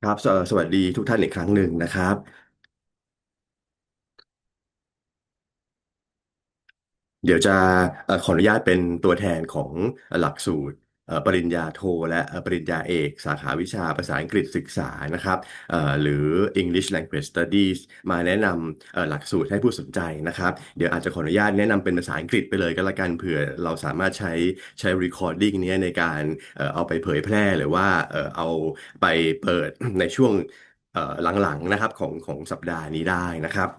ครับสวัสดีทุกท่านอีกครั้งหนึ่งนะครับเดี๋ยวจะขออนุญาตเป็นตัวแทนของหลักสูตรปริญญาโทและปริญญาเอกสาขาวิชาภาษาอังกฤษศึกษานะครับหรือ English Language Studies มาแนะนำหลักสูตรให้ผู้สนใจนะครับเดี๋ยวอาจจะขออนุญาตแนะนำเป็นภาษาอังกฤษไปเลยก็แล้วกันเผื่อเราสามารถใช้ recording เนี้ยในการเอาไปเผยแพร่หรือว่าเอาไปเปิดในช่วงหลังๆนะครับของสัปดาห์นี้ได้นะครับ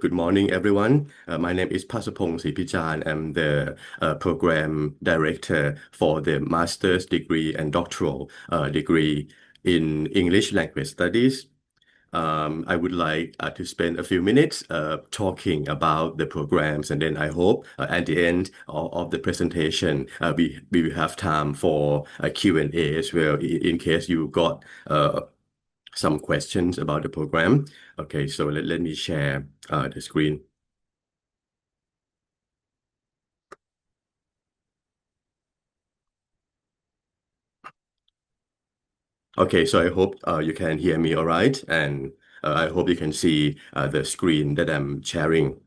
Good morning, everyone. My name is Pasapong Sipichan. I'm the program director for the master's degree and doctoral degree in English language studies. I would like to spend a few minutes talking about the programs, and then I hope at the end of the presentation, we will have time for a Q&A as well, in case you got some questions about the program. Okay, so let me share the screen. Okay, so I hope you can hear me all right, and I hope you can see the screen that I'm sharing.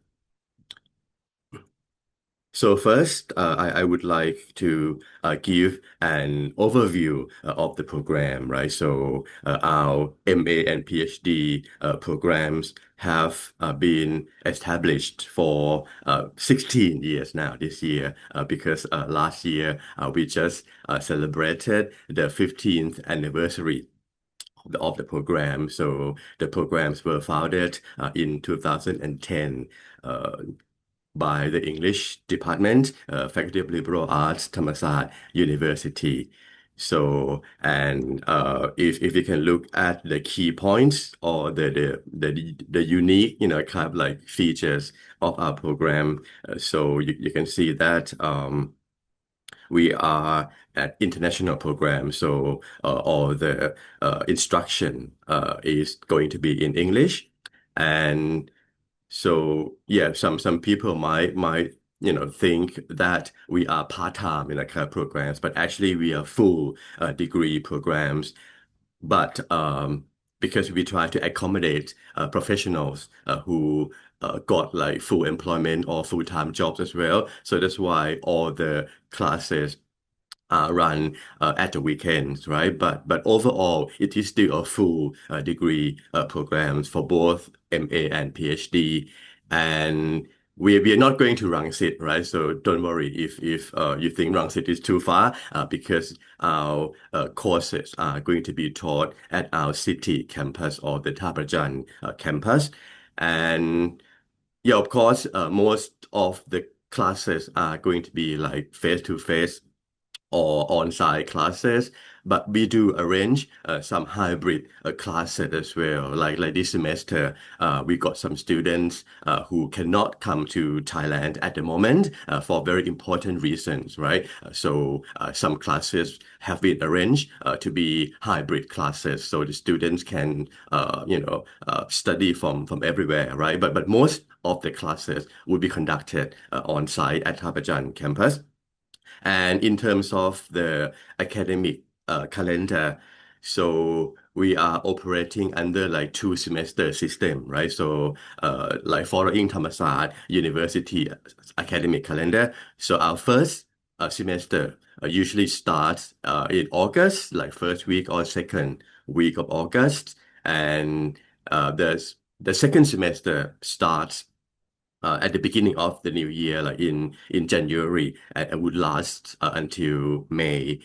So first, I would like to give an overview of the program, right? So our MA and PhD programs have been established for 16 years now this year, because last year we just celebrated the 15th anniversary of the program. So the programs were founded in 2010. By the English Department, Faculty of Liberal Arts, Thammasat University. So, and if you can look at the key points or the unique, kind of like features of our program, so you can see that we are an international program. So all the instruction is going to be in English, and so yeah, some people might think that we are part-time in our kind of programs, but actually we are full degree programs. But because we try to accommodate professionals who got like full employment or full-time jobs as well, so that's why all the classes run at the weekends, right? But overall, it is still a full degree programs for both MA and PhD, and we are not going to Rangsit, right? So don't worry if you think Rangsit is too far, because our courses are going to be taught at our city campus or the Thaprajan campus, and yeah, of course, most of the classes are going to be like face to face or on-site classes, but we do arrange some hybrid classes as well. Like this semester, we got some students who cannot come to Thailand at the moment for very important reasons, right? So some classes have been arranged to be hybrid classes, so the students can, study from everywhere, right? But most of the classes will be conducted on site at Thapajan campus. And in terms of the academic calendar, so we are operating under like two semester system, right? So like following Thammasat University academic calendar. So our first semester usually starts in August, like first week or second week of August, and the second semester starts at the beginning of the new year, like in January, and would last until May.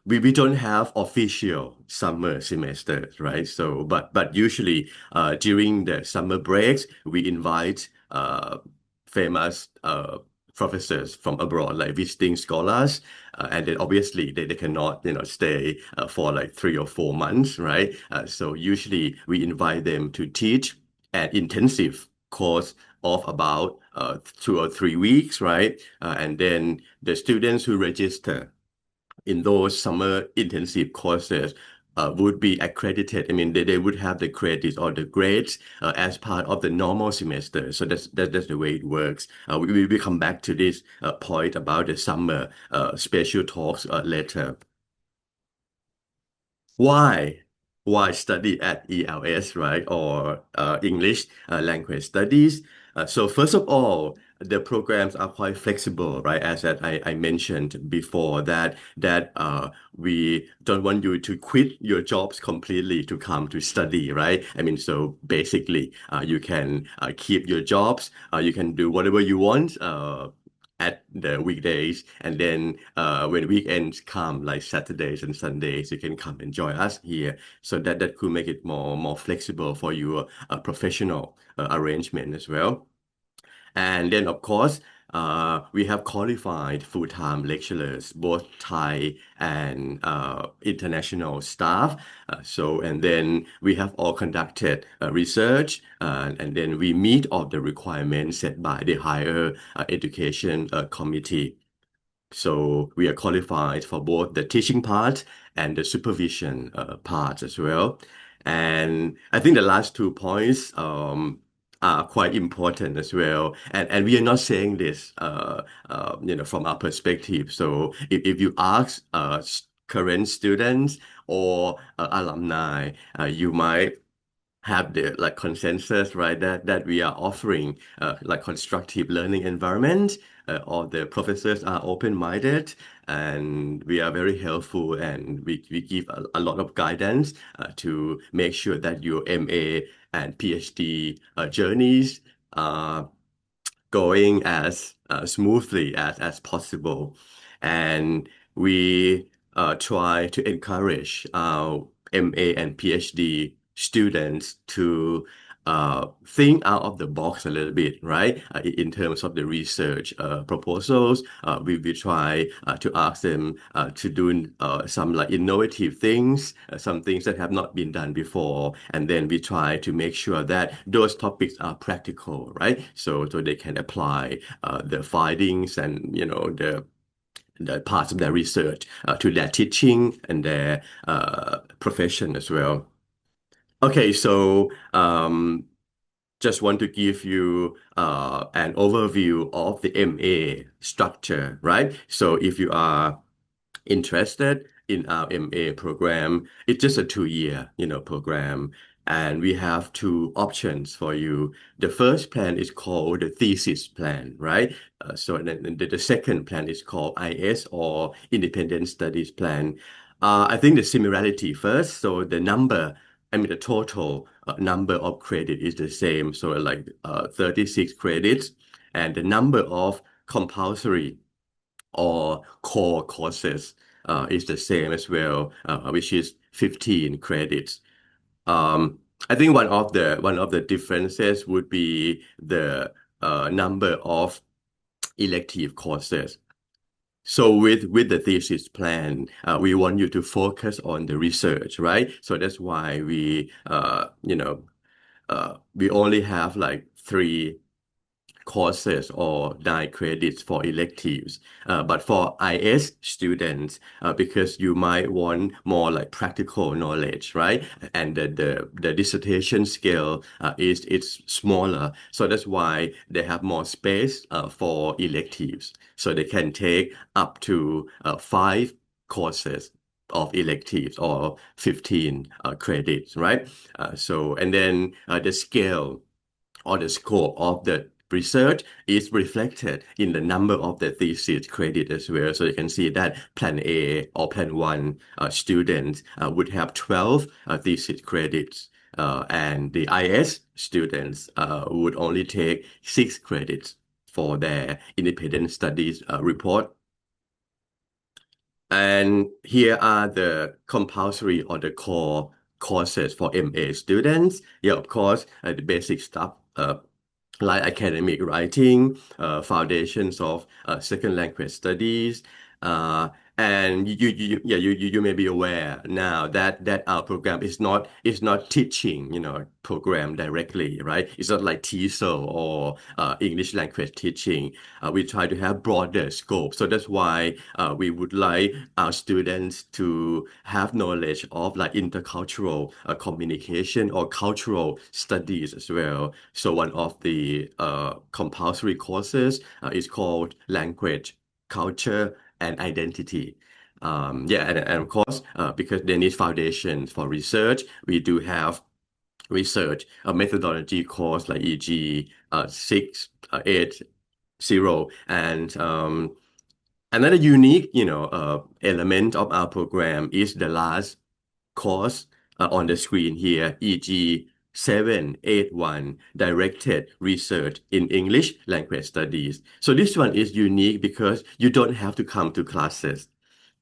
We don't have official summer semesters, right? So, but usually during the summer breaks, we invite famous professors from abroad, like visiting scholars, and then obviously they cannot stay for like 3 or 4 months, right? So usually we invite them to teach an intensive course of about 2 or 3 weeks, right? And then the students who register in those summer intensive courses would be accredited. I mean, they would have the credits or the grades as part of the normal semester. So that's the way it works. We will come back to this point about the summer special talks later. why why study at ELS, right? Or English language studies. So first of all, the programs are quite flexible, right? As that I mentioned before that we don't want you to quit your jobs completely to come to study, right? I mean, so basically, you can keep your jobs, you can do whatever you want. At the weekdays, and then when weekends come like Saturdays and Sundays, you can come and join us here, so that could make it more flexible for your professional arrangement as well. And then, of course, we have qualified full-time lecturers, both Thai and international staff. And then we have all conducted research, and then we meet all the requirements set by the higher education committee. So we are qualified for both the teaching part and the supervision part as well. And I think the last 2 points are quite important as well. And we are not saying this, from our perspective. So if you ask current students or alumni, you might have the like consensus, right? That we are offering like constructive learning environment. All the professors are open-minded, and we are very helpful, and we give a lot of guidance to make sure that your MA and PhD journeys are going as smoothly as possible. And we try to encourage our MA and PhD students to think out of the box a little bit, right? In terms of the research proposals, we try to ask them to do some like innovative things, some things that have not been done before, and then we try to make sure that those topics are practical, right? So they can apply the findings and the parts of their research to their teaching and their profession as well. Okay, so just want to give you an overview of the MA structure, right? So if you are interested in our MA program, it's just a 2 year, program. And we have two options for you. The first plan is called the thesis plan, right? So then the second plan is called IS or Independent Studies Plan. I think the similarity first. So the total number of credit is the same. So like 36 credits, and the number of compulsory or core courses is the same as well, which is 15 credits. I think one of the differences would be the number of elective courses. So with the thesis plan, we want you to focus on the research, right? So that's why we only have like 3 courses or 9 credits for electives. But for IS students, because you might want more like practical knowledge, right? And the dissertation scale is it's smaller. So that's why they have more space for electives. So they can take up to 5 courses of electives or 15 credits, right? And then the scale or the scope of the research is reflected in the number of the thesis credit as well. So you can see that Plan A or Plan 1 students would have 12 thesis credits, and the IS students would only take 6 credits for their independent studies report. And here are the compulsory or the core courses for MA students. Yeah, of course, the basic stuff like academic writing, foundations of second language studies, and you may be aware now that our program is not teaching program directly, right? It's not like TESOL or English language teaching. We try to have broader scope, so that's why we would like our students to have knowledge of like intercultural communication or cultural studies as well. So one of the compulsory courses is called language, culture, and identity. Yeah, and of course, because they need foundations for research, we do have research methodology course like e.g. 680 and another unique, element of our program is the last course on the screen here, e.g. 781 Directed Research in English Language Studies. So this one is unique because you don't have to come to classes.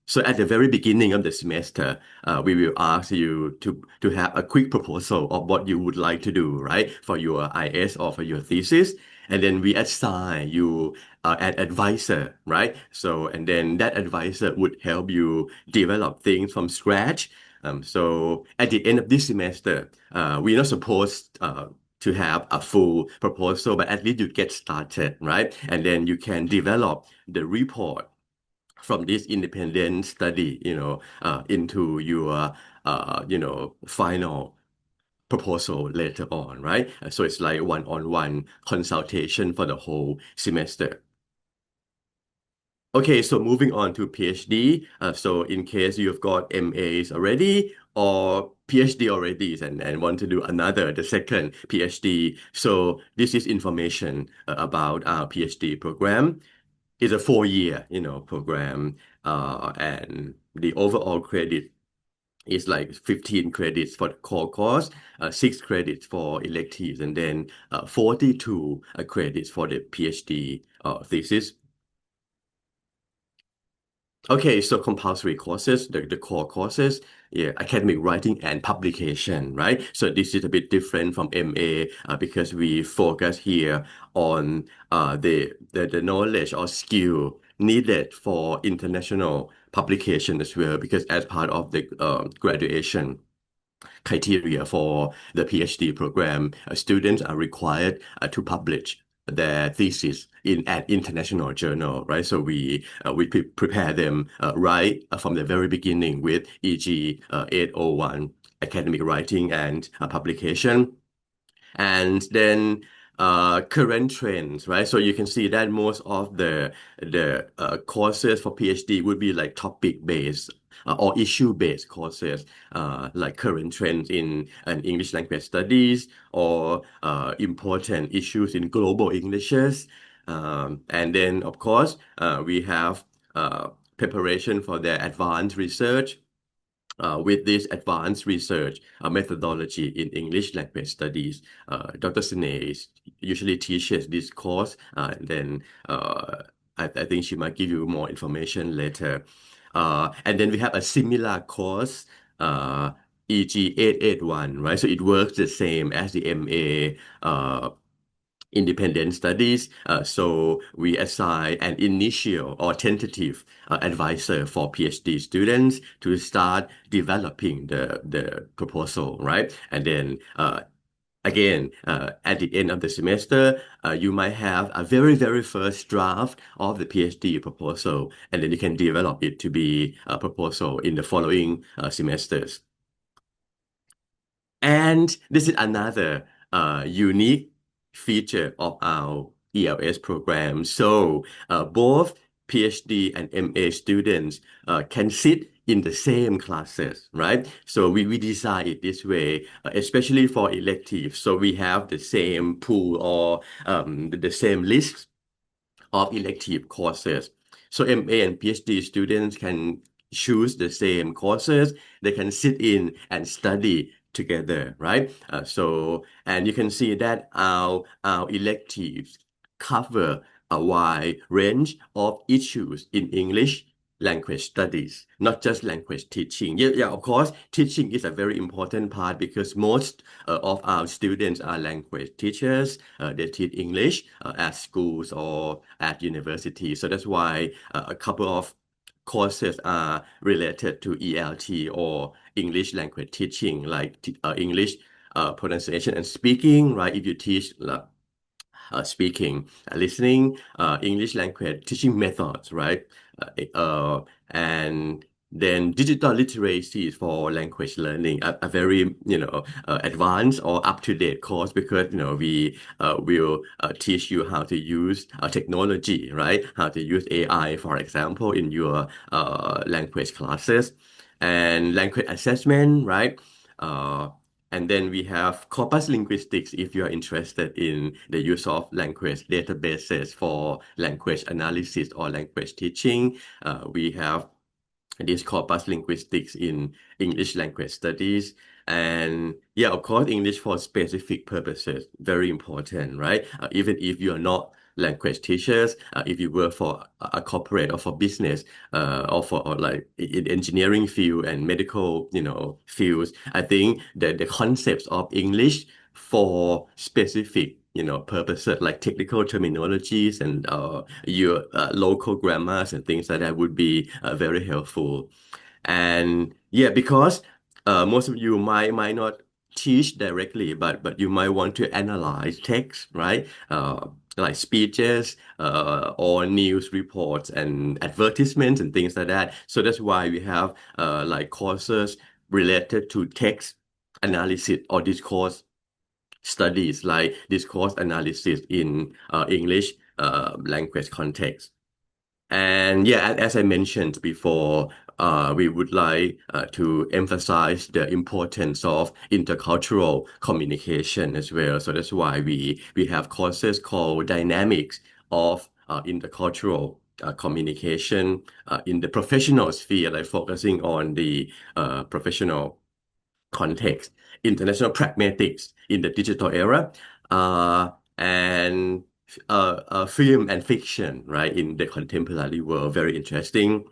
So at the very beginning of the semester, we will ask you to have a quick proposal of what you would like to do, right, for your IS or for your thesis. And then we assign you an advisor, right? So, and then that advisor would help you develop things from scratch. So at the end of this semester, we're not supposed to have a full proposal, but at least you get started, right? And then you can develop the report from this independent study, into your, final proposal later on, right? So it's like one-on-one consultation for the whole semester. Okay, so moving on to PhD. So in case you've got MAs already or PhD already and want to do another, the second PhD. So this is information about our PhD program. It's a 4 year, program, and the overall credit is like 15 credits for the core course, 6 credits for electives, and then 42 credits for the PhD thesis. Okay, so compulsory courses, the core courses, yeah, academic writing and publication, right? So this is a bit different from MA because we focus here on the knowledge or skill needed for international publication as well, because as part of the graduation criteria for the PhD program, students are required to publish their thesis in an international journal, right? So we prepare them right from the very beginning with e.g. 801 academic writing and publication. And then current trends, right? So you can see that most of the courses for PhD would be like topic based or issue based courses, like current trends in English language studies or important issues in global Englishes. And then of course we have preparation for their advanced research with this advanced research methodology in English language studies. Dr. Sine usually teaches this course, and then I think she might give you more information later. And then we have a similar course, e.g. 881, right? So it works the same as the MA independent studies. So we assign an initial or tentative advisor for PhD students to start developing the proposal, right? And then again, at the end of the semester, you might have a very first draft of the PhD proposal, and then you can develop it to be a proposal in the following semesters. And this is another unique feature of our ELS program. So both PhD and MA students can sit in the same classes, right? So we design it this way, especially for electives. So we have the same pool or the same list of elective courses. So MA and PhD students can choose the same courses. They can sit in and study together, right? And you can see that our electives cover a wide range of issues in English language studies, not just language teaching. Yeah, of course, teaching is a very important part because most of our students are language teachers. They teach English at schools or at universities. So that's why a couple of courses are related to ELT or English language teaching, like English pronunciation and speaking, right? If you teach speaking, listening, English language teaching methods, right? And Then digital literacy for language learning, a very advanced or up-to-date course because we will teach you how to use technology, right? How to use AI, for example, in your language classes and language assessment, right? Uh, and then we have corpus linguistics if you are interested in the use of language databases for language analysis or language teaching. We have this corpus linguistics in English language studies. And yeah, of course, English for specific purposes, very important, right? Even if you're not language teachers, if you work for a corporate or for business, or like in engineering field and medical, fields, I think that the concepts of English for specific purposes like technical terminologies and your local grammars and things like that would be very helpful. And yeah, because most of you might not teach directly, but you might want to analyze text, right? Like speeches or news reports and advertisements and things like that. So that's why we have like courses related to text analysis or discourse studies like discourse analysis in English language context. And yeah, as I mentioned before, we would like to emphasize the importance of intercultural communication as well. So that's why we have courses called Dynamics of Intercultural Communication in the professional sphere, like focusing on the professional context, international pragmatics in the digital era, and film and fiction, right, in the contemporary world, very interesting.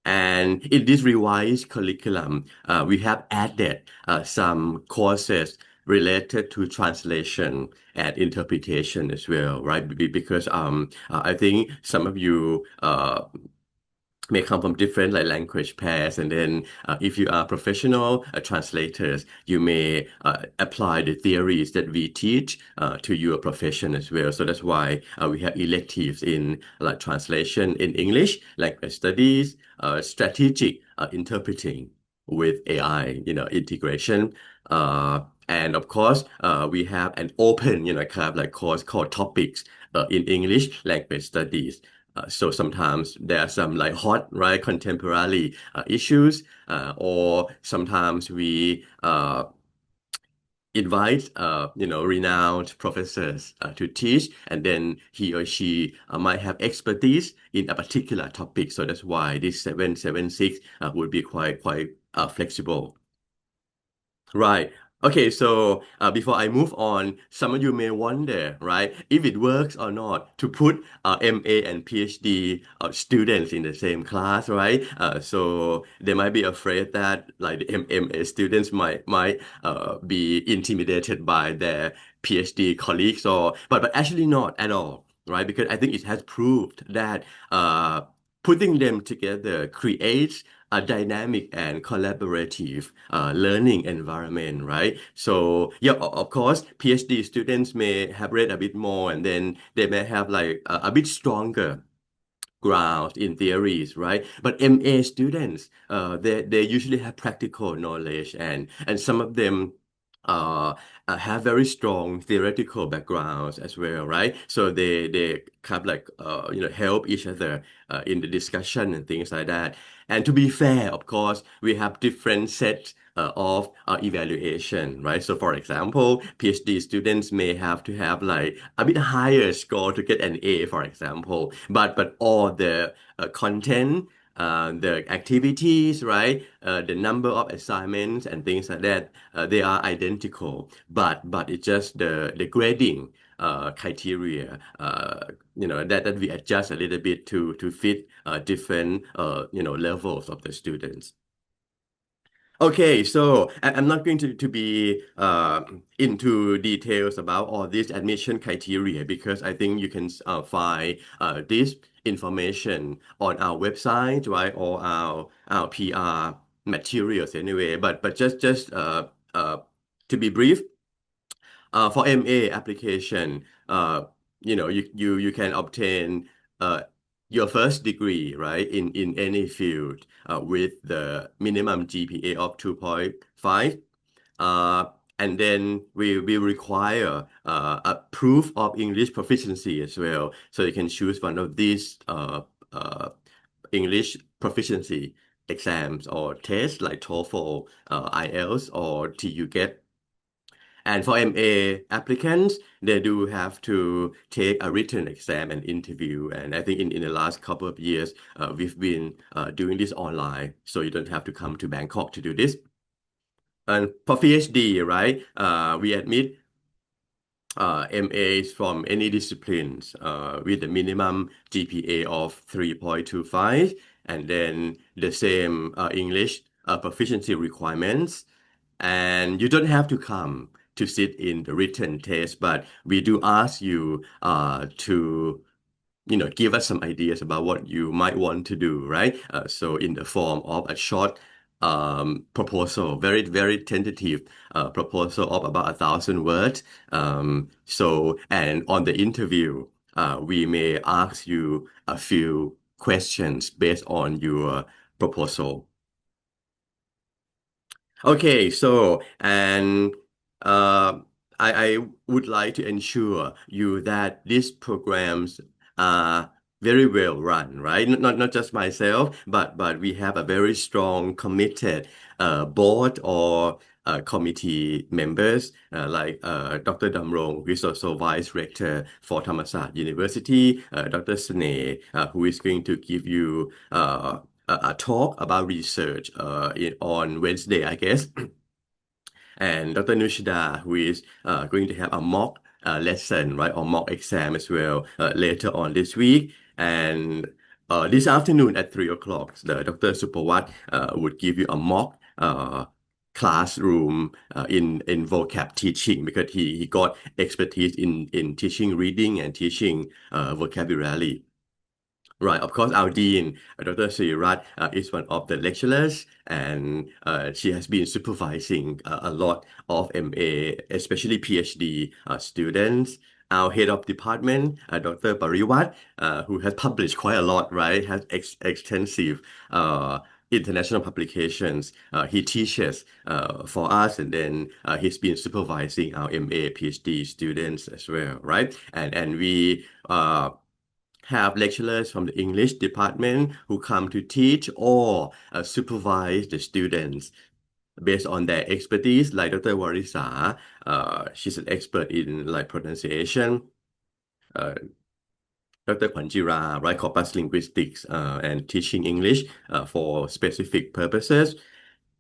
And in this revised curriculum, we have added some courses related to translation and interpretation as well, right? Because I think some of you may come from different like language pairs, and then if you are professional translators, you may apply the theories that we teach to your profession as well. So that's why we have electives in like translation in English, language studies, strategic interpreting with AI, integration. And of course, we have an open, kind of like course called topics in English language studies. So sometimes there are some like hot, right, contemporary issues, or sometimes we invite, renowned professors to teach, and then he or she might have expertise in a particular topic. So that's why this 776 would be quite flexible. Right. Okay, so before I move on, some of you may wonder, right, if it works or not to put MA and PhD students in the same class, right? So they might be afraid that like the MA students might be intimidated by their PhD colleagues, but actually not at all, right? Because I think it has proved that putting them together creates a dynamic and collaborative learning environment, right? So yeah, of course, PhD students may have read a bit more, and then they may have like a bit stronger ground in theories, right? But MA students, they usually have practical knowledge, and some of them uh, have very strong theoretical backgrounds as well, right? So they kind of like help each other in the discussion and things like that. And to be fair, of course, we have different sets of evaluation, right? So for example, PhD students may have to have like a bit higher score to get an A, for example, but all the content, the activities, right? The number of assignments and things like that, they are identical, but it's just the grading criteria, that we adjust a little bit to fit different levels of the students. Okay, so I'm not going to be into details about all these admission criteria because I think you can find this information on our website, right, or our PR materials anyway. But just to be brief, for MA application, you can obtain your first degree, right, in any field with the minimum GPA of 2.5, uh, and then we require a proof of English proficiency as well. So you can choose one of these English proficiency exams or tests like TOEFL, IELTS, or TUGET. And for MA applicants, they do have to take a written exam and interview. And I think in the last couple of years, we've been doing this online, so you don't have to come to Bangkok to do this. And for PhD, right, we admit MAs from any disciplines with a minimum GPA of 3.25, and then the same English proficiency requirements. And you don't have to come to sit in the written test, but we do ask you to give us some ideas about what you might want to do, right? So in the form of a short proposal, very, very tentative proposal of about 1,000 words. And on the interview, we may ask you a few questions based on your proposal. Okay, so and uh, I would like to ensure you that these programs are very well run, right? Not just myself, but we have a very strong, committed board or committee members like Dr. Damrong, who is also Vice Rector for Thammasat University, Dr. Sneh, who is going to give you a talk about research on Wednesday, I guess. And Dr. Nushida, who is going to have a mock lesson, right, or mock exam as well later on this week. And this afternoon at 3 o'clock, the Dr. Supawat would give you a mock classroom in vocab teaching because he got expertise in teaching reading and teaching vocabulary. Right, of course, our dean, Dr. Srirat, is one of the lecturers, and she has been supervising a lot of MA, especially PhD students. Our head of department, Dr. Pariwat, who has published quite a lot, right, has extensive international publications. He teaches for us, and then he's been supervising our MA, PhD students as well, right? And we have lecturers from the English department who come to teach or supervise the students based on their expertise, like Dr. Warisa. She's an expert in like pronunciation. Uh, Dr. Kwanjira, right, corpus linguistics and teaching English for specific purposes.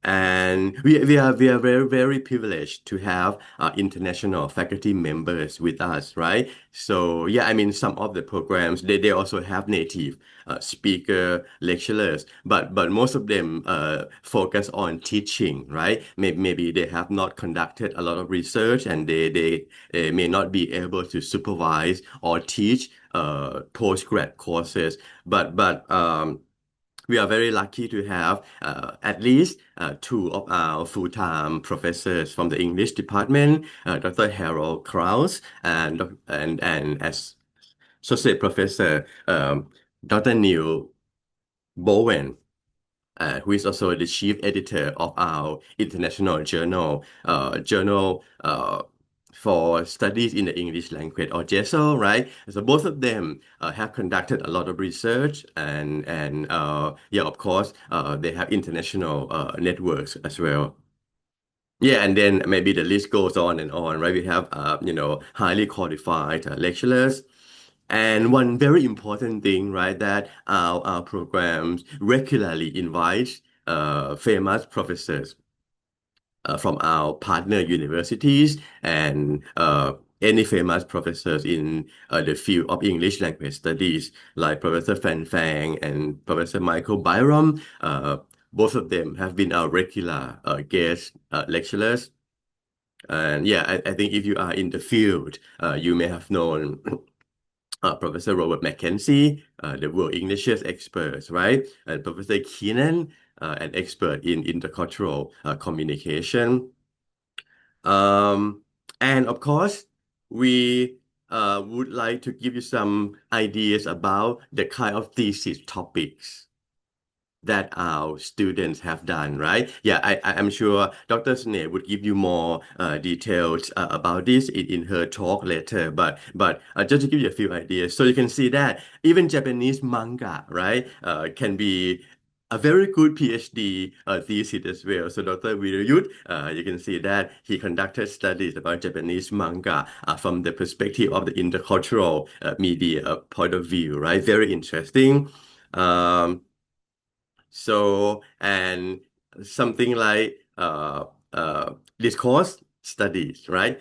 And we are very, very privileged to have international faculty members with us, right? So yeah, I mean, some of the programs, they also have native speaker lecturers, but most of them focus on teaching, right? Maybe they have not conducted a lot of research and they may not be able to supervise or teach postgrad courses, but we are very lucky to have at least two of our full-time professors from the English department, Dr. Harold Krause and as associate professor Dr. Neil Bowen, who is also the chief editor of our international journal for studies in the English language, or JESL, right? So both of them have conducted a lot of research, and yeah, of course, they have international networks as well. Yeah, and then maybe the list goes on and on, right? We have, highly qualified lecturers. And one very important thing, right, that our programs regularly invite famous professors from our partner universities and any famous professors in the field of English language studies, like Professor Fan Fang and Professor Michael Byram. Both of them have been our regular guest lecturers. And yeah, I think if you are in the field, you may have known Professor Robert Mackenzie, the world English expert, right? And Professor Keenan, an expert in intercultural communication. Um, and of course, we would like to give you some ideas about the kind of thesis topics that our students have done, right? Yeah, I'm sure Dr. Sneh would give you more details about this in her talk later. But just to give you a few ideas, so you can see that even Japanese manga, right, can be a very good PhD thesis as well. So Dr. Wirayut, you can see that he conducted studies about Japanese manga from the perspective of the intercultural media point of view, right? Very interesting. Um, so, and something like discourse studies, right?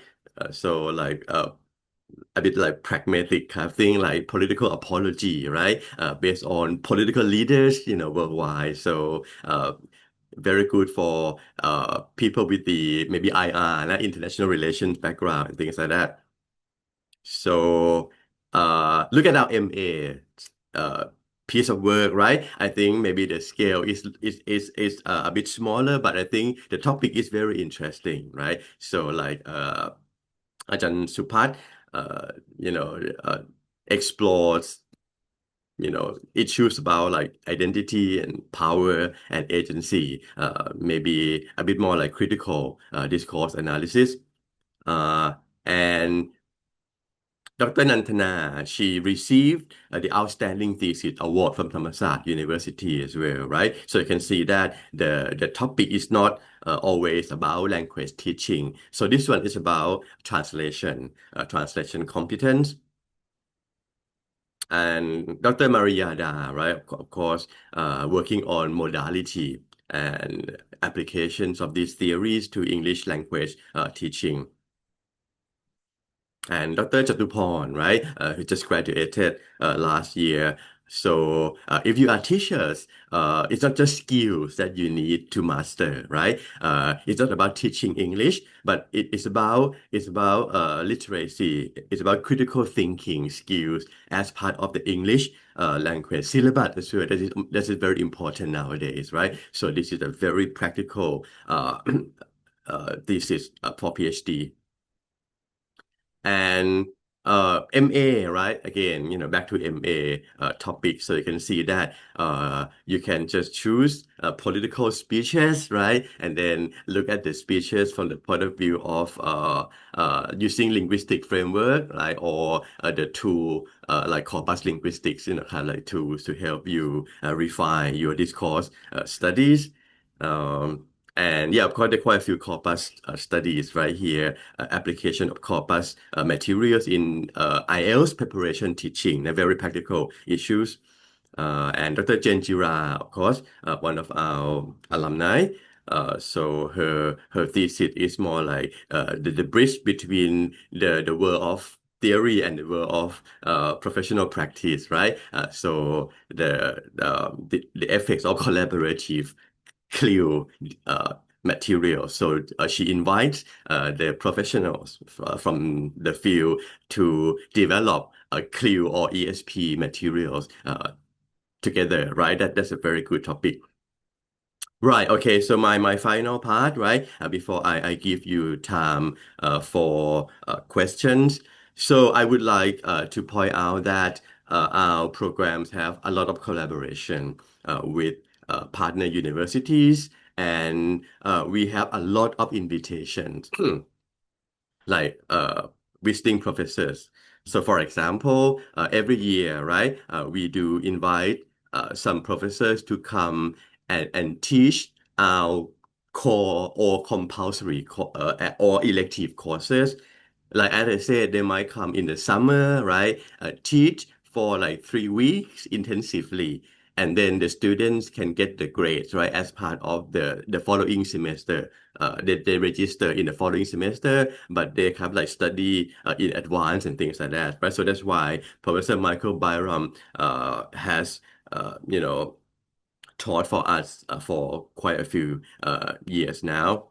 So like a bit like pragmatic kind of thing, like political apology, right? Based on political leaders, worldwide. So, very good for people with the maybe IR, international relations background, and things like that. So look at our MA uh, piece of work, right? I think maybe the scale is a bit smaller, but I think the topic is very interesting, right? So like Ajahn Supat, uh, you know, explores issues about like identity and power and agency, maybe a bit more like critical discourse analysis. Uh, and Dr. Nantana, she received the Outstanding Thesis Award from Thammasat University as well, right? So you can see that the topic is not always about language teaching. So this one is about translation competence. And Dr. Mariada, right, of course, working on modality and applications of these theories to English language teaching. And Dr. Jatuporn, right, who just graduated last year. So if you are teachers, it's not just skills that you need to master, right? It's not about teaching English, but it's about literacy. It's about critical thinking skills as part of the English language syllabus as well. That is very important nowadays, right? So this is a very practical thesis for PhD. And MA, right? Again, back to MA topic. So you can see that you can just choose political speeches, right? And then look at the speeches from the point of view of using linguistic framework, right? Or the tool like corpus linguistics, kind of like tools to help you refine your discourse studies. Um, and yeah, of course, there are quite a few corpus studies right here, application of corpus materials in IELTS preparation teaching, they're very practical issues. And Dr. Jenjira, of course, one of our alumni. So her thesis is more like the bridge between the world of theory and the world of professional practice, right? So the effects of collaborative clue material. So she invites the professionals from the field to develop a clue or ESP materials together, right? That's a very good topic. Right. Okay. So my final part, right? Before I give you time for questions. So I would like to point out that our programs have a lot of collaboration with partner universities, and we have a lot of invitations like visiting professors. So for example, every year, right, we do invite some professors to come and teach our core or compulsory or elective courses. Like as I said, they might come in the summer, right? Teach for like 3 weeks intensively, and then the students can get the grades, right, as part of the following semester. They register in the following semester, but they have like study in advance and things like that, right? So that's why Professor Michael Byram has taught for us for quite a few years now.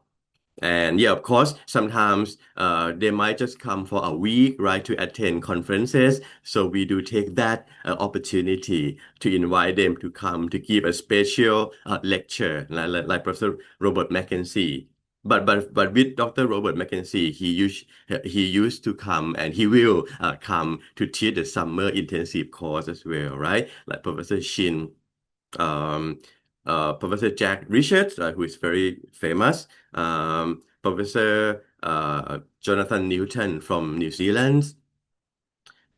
And yeah, of course, sometimes they might just come for a week, right, to attend conferences. So we do take that opportunity to invite them to come to give a special lecture, like Professor Robert Mackenzie. but with Dr. Robert Mackenzie, he used to come and he will come to teach the summer intensive course as well, right? Like Professor Shin, um, Professor Jack Richards, who is very famous, Professor Jonathan Newton from New Zealand,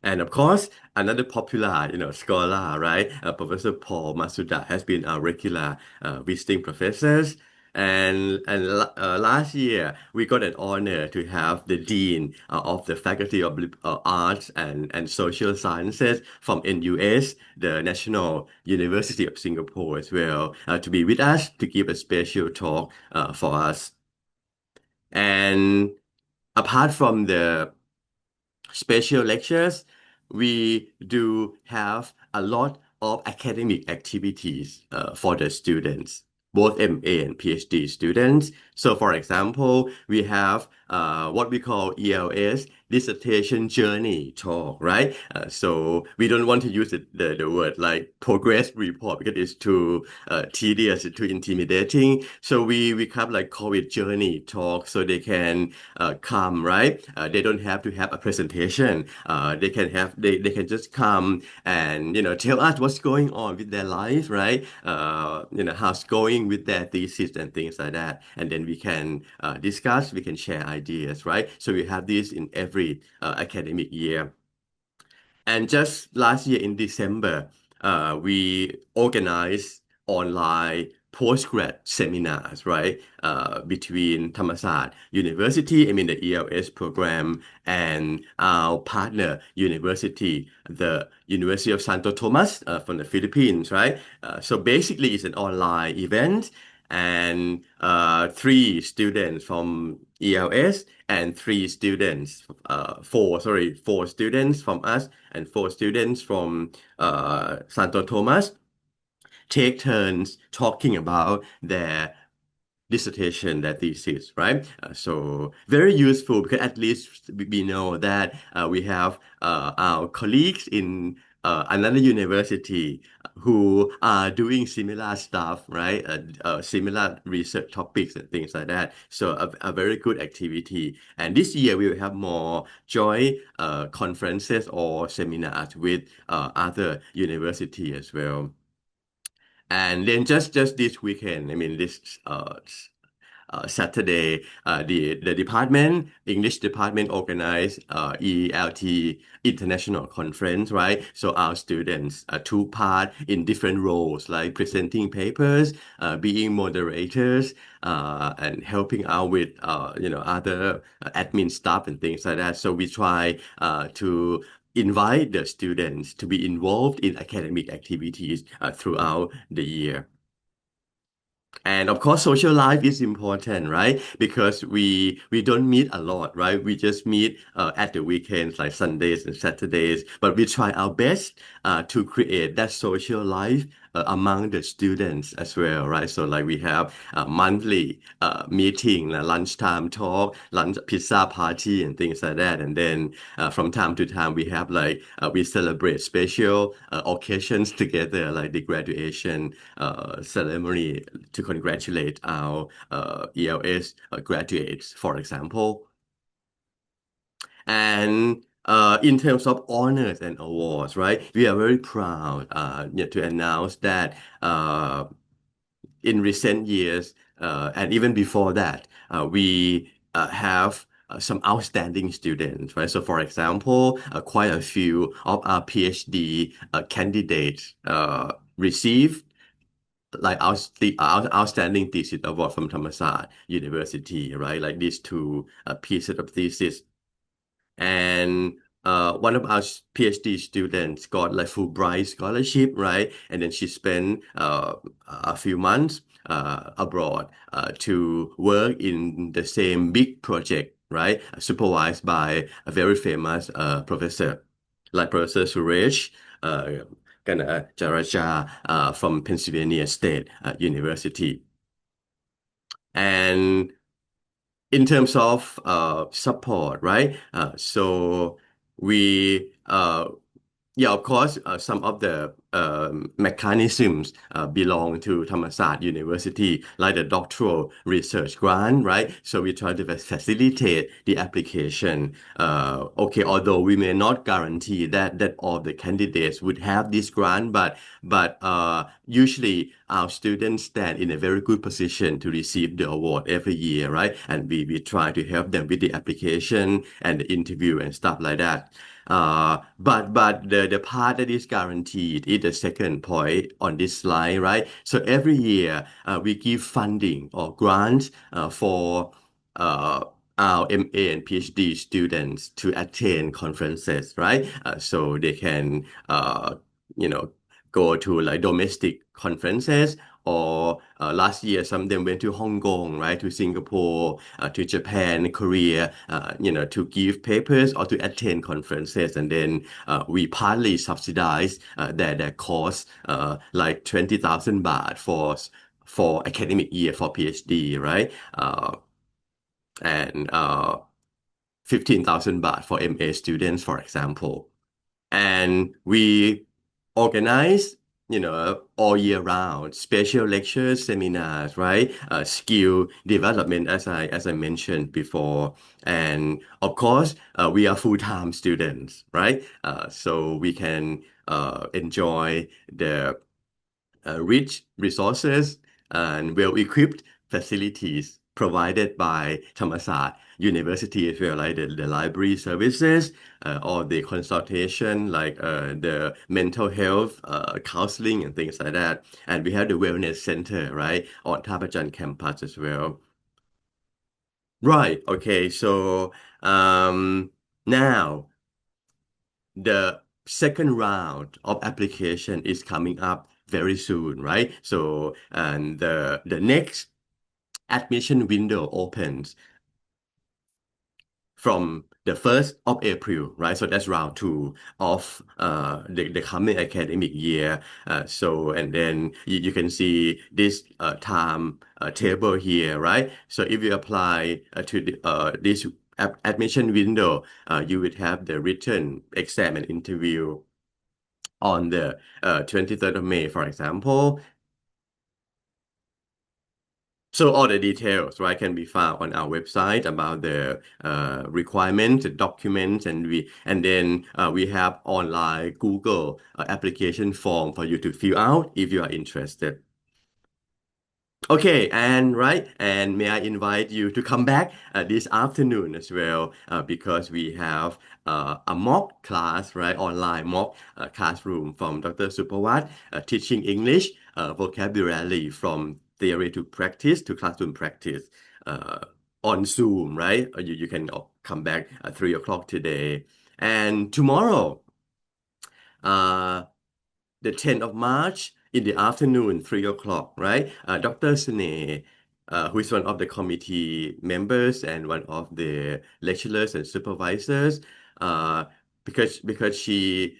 and of course, another popular, scholar, right? Professor Paul Masuda has been our regular visiting professors. And last year, we got an honor to have the dean of the Faculty of Arts and Social Sciences from NUS, the National University of Singapore, as well, to be with us to give a special talk for us. And apart from the special lectures, we do have a lot of academic activities for the students, both MA and PhD students. So, for example, we have what we call ELS, dissertation journey talk, right? So we don't want to use the word like progress report because it's too tedious, too intimidating. So we kind of like call it journey talk so they can come, right? They don't have to have a presentation. They can just come and tell us what's going on with their life, right? How's going with their thesis and things like that, and then we can discuss, we can share ideas, right? So we have this in every academic year. And just last year in December, we organized online postgrad seminars, right? Between Thammasat University, I mean the ELS program, and our partner university, the University of Santo Tomas from the Philippines, right? So basically, it's an online event, and three students from ELS and four students from us and four students from Santo Thomas take turns talking about their dissertation, their thesis, right? So very useful because at least we know that we have our colleagues in another university who are doing similar stuff, right? Similar research topics and things like that. So a very good activity. And this year we will have more joint conferences or seminars with other university as well. And then just this weekend, I mean this Saturday, the department, English department organized ELT International Conference, right? So our students took part in different roles, like presenting papers, being moderators, and helping out with, other admin stuff and things like that. So we try to invite the students to be involved in academic activities throughout the year. And of course, social life is important, right? Because we don't meet a lot, right? We just meet at the weekends, like Sundays and Saturdays. But we try our best to create that social life among the students as well, right? So like we have monthly meeting, lunchtime talk, lunch pizza party, and things like that. And then from time to time, we have like we celebrate special occasions together, like the graduation ceremony to congratulate our ELS graduates, for example. And in terms of honors and awards, right, we are very proud to announce that in recent years and even before that, we have some outstanding students, right? So, for example, quite a few of our PhD candidates received like outstanding thesis award from Thammasat University, right? Like these two pieces of thesis. And one of our PhD students got like Fulbright scholarship, right? And then she spent a few months abroad to work in the same big project, right? Supervised by a very famous professor, like Professor Suresh Jaraja from Pennsylvania State University. And in terms of support, right? So we, yeah, of course, some of the mechanisms belong to Thammasat University, like the doctoral research grant, right? So we try to facilitate the application. Okay, although we may not guarantee that all the candidates would have this grant, but usually our students stand in a very good position to receive the award every year, right? And we try to help them with the application and the interview and stuff like that. But the part that is guaranteed is the second point on this slide, right? So every year we give funding or grants for uh, our MA and PhD students to attend conferences, right? So they can, you know, go to like domestic conferences or last year some of them went to Hong Kong, right, to Singapore, to Japan, Korea, to give papers or to attend conferences, and then we partly subsidize their cost, like 20,000 baht for academic year for PhD, right, and 15,000 baht for MA students, for example. And we organize, all year round, special lectures, seminars, right? Skill development, as I mentioned before, and of course, we are full-time students, right? So we can enjoy the rich resources and well-equipped facilities provided by Thammasat University as well, like the library services, or the consultation, like the mental health counseling and things like that. And we have the wellness center, right, on Thapachan campus as well. Right. Okay. So now the second round of application is coming up very soon, right? So, and the next admission window opens from the 1st of April, right? So that's round two of the coming academic year. So, and then you can see this time table here, right? So if you apply to this admission window, you would have the written exam and interview on the 23rd of May, for example. So all the details, right, can be found on our website about the requirements, the documents, and then we have online Google application form for you to fill out if you are interested. Okay, and may I invite you to come back this afternoon as well, because we have a mock class, right, online mock classroom from Dr. Supawat, teaching English vocabulary from theory to practice to classroom practice uh, on Zoom, right? You can come back at 3 o'clock today. And tomorrow, uh, the 10th of March in the afternoon, 3 o'clock, right? Dr. Sune, who is one of the committee members and one of the lecturers and supervisors, uh, because she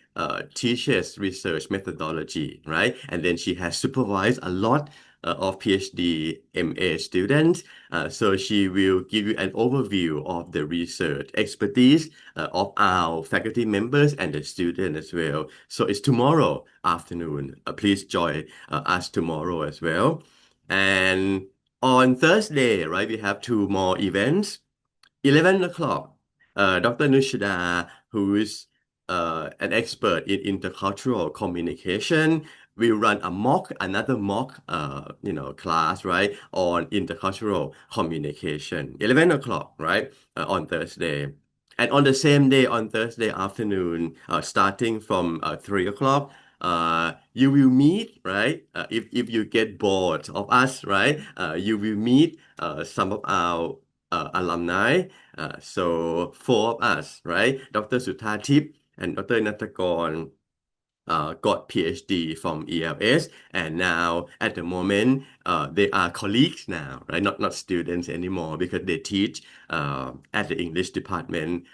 teaches research methodology, right? And then she has supervised a lot of PhD, MA students. So she will give you an overview of the research expertise of our faculty members and the student as well. So it's tomorrow afternoon. Please join us tomorrow as well. And on Thursday, right, we have two more events. 11 o'clock, Dr. Nushida, who is an expert in intercultural communication, will run another mock, class, right, on intercultural communication. 11 o'clock, right, on Thursday. And on the same day, on Thursday afternoon, starting from 3 o'clock, you will meet, right? If you get bored of us, right? You will meet some of our alumni. So four of us, right? Dr. Suthatip and Dr. Natakon got PhD from ELS, and now at the moment they are colleagues now, right? Not students anymore because they teach at the English department,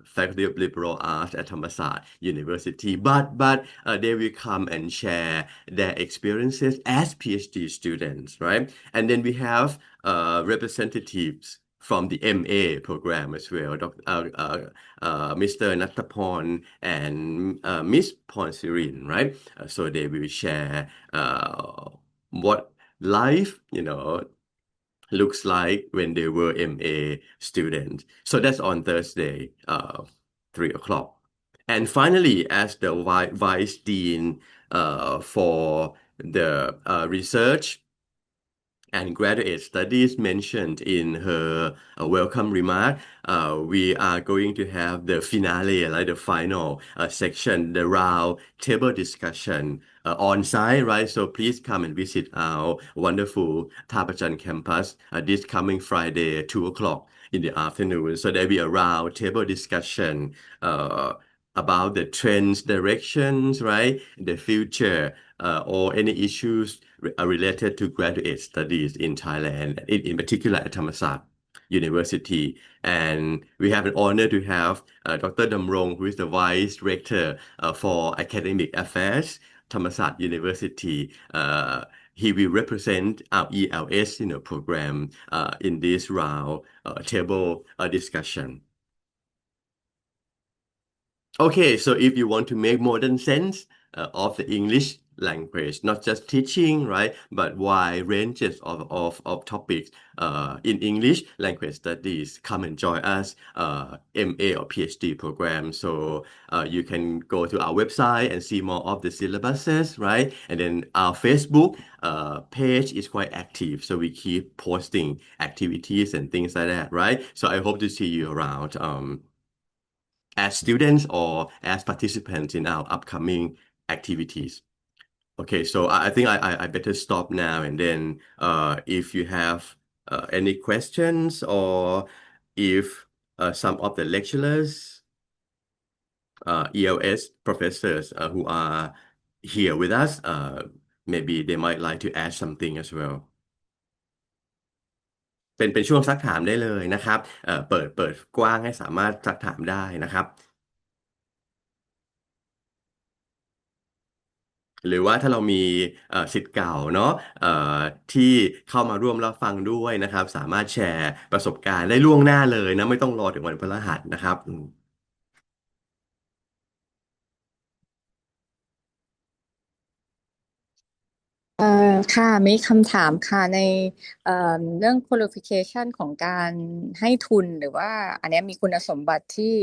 Faculty of Liberal Arts at Thammasat University. But they will come and share their experiences as PhD students, right? And then we have representatives from the MA program as well, Mr. Natapon and Miss Ponsirin, right? So they will share what life, looks like when they were MA students. So that's on Thursday, 3 o'clock. And finally, as the vice dean for the research and graduate studies mentioned in her welcome remark, we are going to have the finale, like the final section, the round table discussion on site, right? So please come and visit our wonderful Tapachan campus this coming Friday, 2 o'clock in the afternoon. So there'll be a round table discussion about the trends, directions, right? The future, or any issues related to graduate studies in Thailand, in particular at Thammasat University. And we have an honor to have Dr. Damrong, who is the Vice Rector for Academic Affairs, Thammasat University. He will represent our ELS, program in this round table discussion. Okay, so if you want to make modern sense of the English language, not just teaching, right, but wide ranges of topics in English language studies, come and join us, MA or PhD program. So you can go to our website and see more of the syllabuses, right? And then our Facebook page is quite active, so we keep posting activities and things like that, right? So I hope to see you around. As students or as participants in our upcoming activities. Okay, so I think I better stop now, and then if you have any questions, or if some of the lecturers, ELS professors who are here with us, maybe they might like to add something as well. เป็นช่วงซักถามได้เลยนะครับเปิดกว้างให้สามารถซักถามได้นะครับ หรือว่าถ้าเรามีศิษย์เก่าเนาะเอ่อที่เข้ามาร่วมรับฟังด้วยนะครับสามารถแชร์ประสบการณ์ได้ล่วงหน้าเลยนะไม่ต้องรอถึงวันพฤหัสนะครับเอ่อค่ะมีคำถามค่ะในเอ่อเรื่อง qualification ของการให้ทุนหรือว่าอันเนี้ยมีคุณสมบัติที่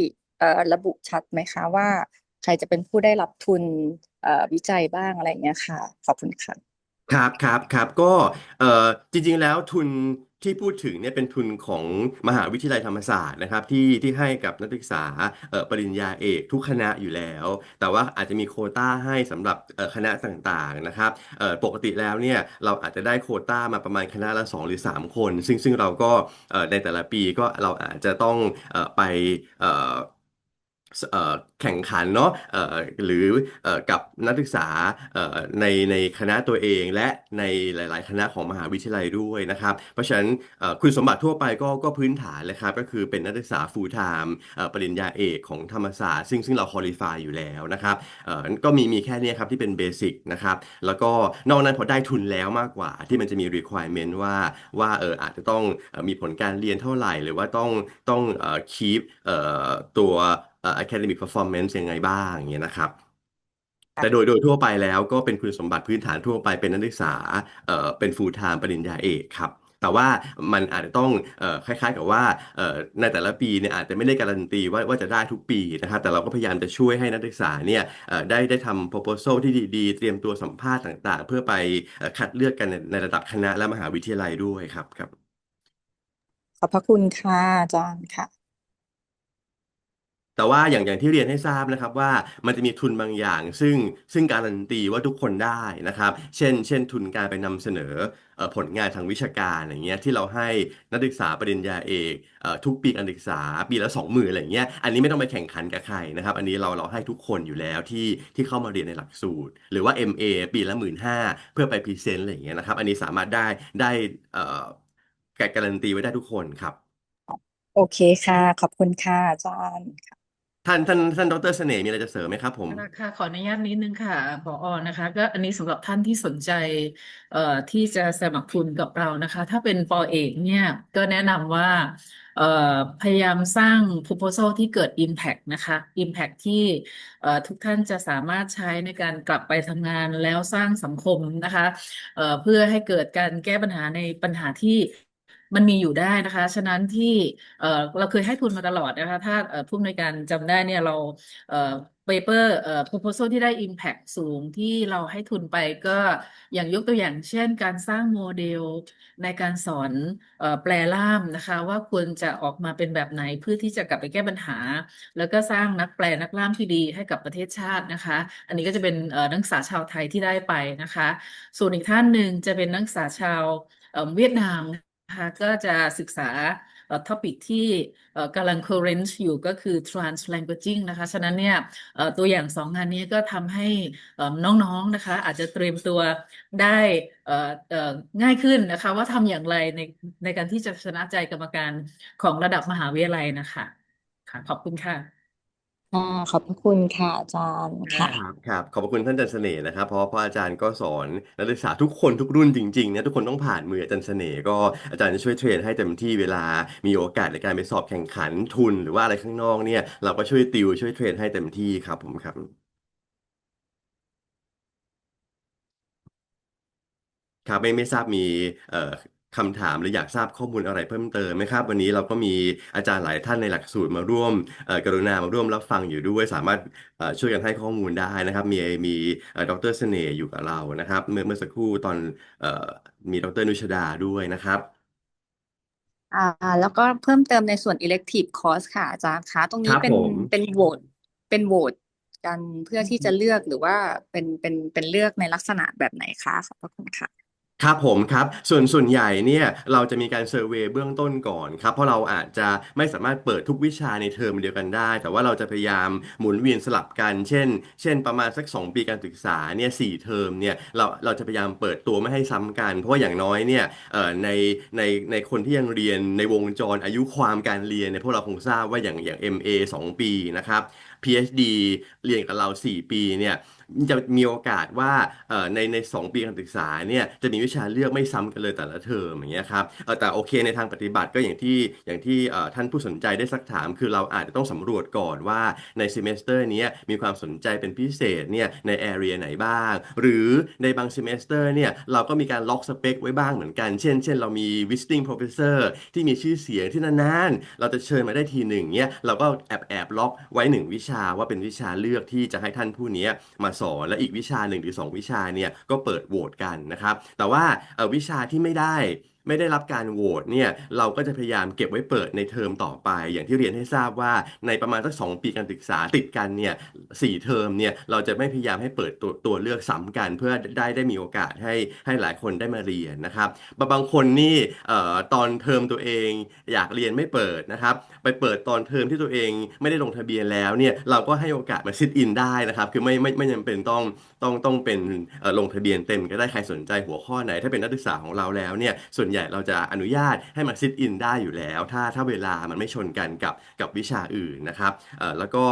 ระบุชัดไหมคะว่าใครจะเป็นผู้ได้รับทุนวิจัยบ้างอะไรอย่างเงี้ยค่ะขอบคุณค่ะครับก็เอ่อจริงๆแล้วทุนที่พูดถึงเนี่ยเป็นทุนของมหาวิทยาลัยธรรมศาสตร์นะครับที่ให้กับนักศึกษาปริญญาเอกทุกคณะอยู่แล้วแต่ว่าอาจจะมีโควต้าให้สำหรับคณะต่างๆนะครับปกติแล้วเนี่ยเราอาจจะได้โควต้ามาประมาณคณะละ2 หรือ 3 คนซึ่งเราก็ในแต่ละปีก็เราอาจจะต้องไปเอ่อแข่งขันเนาะหรือกับนักศึกษาในคณะตัวเองและในหลายๆคณะของมหาวิทยาลัยด้วยนะครับเพราะฉะนั้นคุณสมบัติทั่วไปก็พื้นฐานเลยครับก็คือเป็นนักศึกษา full time ปริญญาเอกของธรรมศาสตร์ซึ่งเรา qualify อยู่แล้วนะครับก็มีแค่เนี้ยครับที่เป็นเบสิกนะครับแล้วก็นอกนั้นพอได้ทุนแล้วมากกว่าที่มันจะมี requirement ว่าอาจจะต้องมีผลการเรียนเท่าไหร่หรือว่าต้องkeep ตัวacademic performance ยังไงบ้างอย่างเงี้ยนะครับแต่โดยทั่วไปแล้วก็เป็นคุณสมบัติพื้นฐานทั่วไปเป็นนักศึกษาเป็น full time ปริญญาเอกครับแต่ว่ามันอาจจะต้องคล้ายๆกับว่าในแต่ละปีเนี่ยอาจจะไม่ได้การันตีว่าจะได้ทุกปีนะครับแต่เราก็พยายามจะช่วยให้นักศึกษาเนี่ยได้ทำ proposal ที่ดีๆเตรียมตัวสัมภาษณ์ต่างๆเพื่อไปคัดเลือกกันในระดับคณะและมหาวิทยาลัยด้วยครับ ขอบพระคุณค่ะอาจารย์ค่ะแต่ว่าอย่างที่เรียนให้ทราบนะครับว่ามันจะมีทุนบางอย่างซึ่งการันตีว่าทุกคนได้นะครับเช่นทุนการไปนำเสนอผลงานทางวิชาการอย่างเงี้ยที่เราให้นักศึกษาปริญญาเอกทุกปีการศึกษาปีละ20,000อะไรเงี้ยอันนี้ไม่ต้องไปแข่งขันกับใครนะครับอันนี้เราให้ทุกคนอยู่แล้วที่เข้ามาเรียนในหลักสูตรหรือว่า MA ปีละ15,000เพื่อไปพรีเซนต์อะไรอย่างเงี้ยนะครับอันนี้สามารถได้เอ่อการันตีไว้ได้ทุกคนครับโอเคค่ะขอบคุณค่ะอาจารย์ ท่านดรเสน่ห์มีอะไรจะเสริมไหมครับผมค่ะขออนุญาตนิดนึงค่ะผอนะคะก็อันนี้สำหรับท่านที่สนใจเอ่อที่จะสมัครทุนกับเรานะคะถ้าเป็นปอเอกเนี่ยก็แนะนำว่าเอ่อพยายามสร้าง proposal ที่เกิด impact นะคะ impact ที่ทุกท่านจะสามารถใช้ในการกลับไปทำงานแล้วสร้างสังคมนะคะเพื่อให้เกิดการแก้ปัญหาในปัญหาที่มันมีอยู่ได้นะคะฉะนั้นที่เอ่อเราเคยให้ทุนมาตลอดนะคะถ้าผู้อำนวยการจำได้เนี่ยเรา เอ่อ paper proposal ที่ได้ impact สูงที่เราให้ทุนไปก็อย่างยกตัวอย่างเช่นการสร้างโมเดลในการสอนแปลล่ามนะคะว่าควรจะออกมาเป็นแบบไหนเพื่อที่จะกลับไปแก้ปัญหาแล้วก็สร้างนักแปลนักล่ามที่ดีให้กับประเทศชาตินะคะอันนี้ก็จะเป็นนักศึกษาชาวไทยที่ได้ไปนะคะส่วนอีกท่านหนึ่งจะเป็นนักศึกษาชาวเวียดนามนะคะก็จะศึกษาท็อปิกที่กำลัง current อยู่ก็คือ translanguaging นะคะฉะนั้นเนี่ยตัวอย่างสองงานนี้ก็ทำให้น้องๆนะคะอาจจะเตรียมตัวได้เอ่อเอ่อง่ายขึ้นนะคะว่าทำอย่างไรในการที่จะชนะใจกรรมการของระดับมหาวิทยาลัยนะคะค่ะขอบคุณค่ะอ่าขอบพระคุณค่ะอาจารย์ค่ะครับขอบพระคุณท่านอาจารย์เสน่ห์นะครับเพราะอาจารย์ก็สอนนักศึกษาทุกคนทุกรุ่นจริงๆนะทุกคนต้องผ่านมืออาจารย์เสน่ห์ก็อาจารย์จะช่วยเทรนให้เต็มที่เวลามีโอกาสในการไปสอบแข่งขันทุนหรือว่าอะไรข้างนอกเนี่ยเราก็ช่วยติวช่วยเทรนให้เต็มที่ครับผมครับ ครับไม่ทราบมีเอ่อคำถามหรืออยากทราบข้อมูลอะไรเพิ่มเติมไหมครับวันนี้เราก็มีอาจารย์หลายท่านในหลักสูตรมาร่วมกรุณามาร่วมรับฟังอยู่ด้วยสามารถช่วยกันให้ข้อมูลได้นะครับมีดรเสน่ห์อยู่กับเรานะครับเมื่อสักครู่ตอนเอ่อมีดรนุชดาด้วยนะครับอ่าแล้วก็เพิ่มเติมในส่วน elective course ค่ะอาจารย์คะตรงนี้เป็นครับผม เป็นโหวตเป็นโหวตกันเพื่อที่จะเลือกหรือว่าเป็นเลือกในลักษณะแบบไหนคะขอบพระคุณค่ะครับผมครับส่วนใหญ่เนี่ยเราจะมีการเซอร์เวย์เบื้องต้นก่อนครับเพราะเราอาจจะไม่สามารถเปิดทุกวิชาในเทอมเดียวกันได้แต่ว่าเราจะพยายามหมุนเวียนสลับกันเช่นประมาณสัก2 ปีการศึกษาเนี่ย4 เทอมเนี่ยเราจะพยายามเปิดตัวไม่ให้ซ้ำกันเพราะว่าอย่างน้อยเนี่ยในในคนที่ยังเรียนในวงจรอายุความการเรียนเนี่ยพวกเราคงทราบว่าอย่าง MA 2 ปีนะครับ PhD เรียนกับเรา4 ปีเนี่ยจะมีโอกาสว่าใน2 ปีการศึกษาเนี่ยจะมีวิชาเลือกไม่ซ้ำกันเลยแต่ละเทอมอย่างเงี้ยครับแต่โอเคในทางปฏิบัติก็อย่างที่ท่านผู้สนใจได้สักถามคือเราอาจจะต้องสำรวจก่อนว่าในเซมิสเตอร์นี้มีความสนใจเป็นพิเศษเนี่ยในแอเรียไหนบ้างหรือในบางเซมิสเตอร์เนี่ยเราก็มีการล็อกสเปคไว้บ้างเหมือนกันเช่นเรามี visiting professor ที่มีชื่อเสียงที่นานๆเราจะเชิญมาได้ทีหนึ่งเนี่ยเราก็แอบล็อกไว้1 วิชาว่าเป็นวิชาเลือกที่จะให้ท่านผู้นี้ มาสอนและอีกวิชา1 หรือ 2 วิชาเนี่ยก็เปิดโหวตกันนะครับแต่ว่าวิชาที่ไม่ได้รับการโหวตเนี่ยเราก็จะพยายามเก็บไว้เปิดในเทอมต่อไปอย่างที่เรียนให้ทราบว่าในประมาณสัก2 ปีการศึกษาติดกันเนี่ย4 เทอมเนี่ยเราจะไม่พยายามให้เปิดตัวเลือกซ้ำกันเพื่อได้มีโอกาสให้หลายคนได้มาเรียนนะครับบางคนนี่ตอนเทอมตัวเองอยากเรียนไม่เปิดนะครับไปเปิดตอนเทอมที่ตัวเองไม่ได้ลงทะเบียนแล้วเนี่ยเราก็ให้โอกาสมาซิทอินได้นะครับคือไม่จำเป็นต้องเป็นลงทะเบียนเต็มก็ได้ใครสนใจหัวข้อไหนถ้าเป็นนักศึกษาของเราแล้วเนี่ยส่วนใหญ่เราจะอนุญาตให้มาซิทอินได้อยู่แล้วถ้าเวลามันไม่ชนกันกับวิชาอื่นนะครับแล้วก็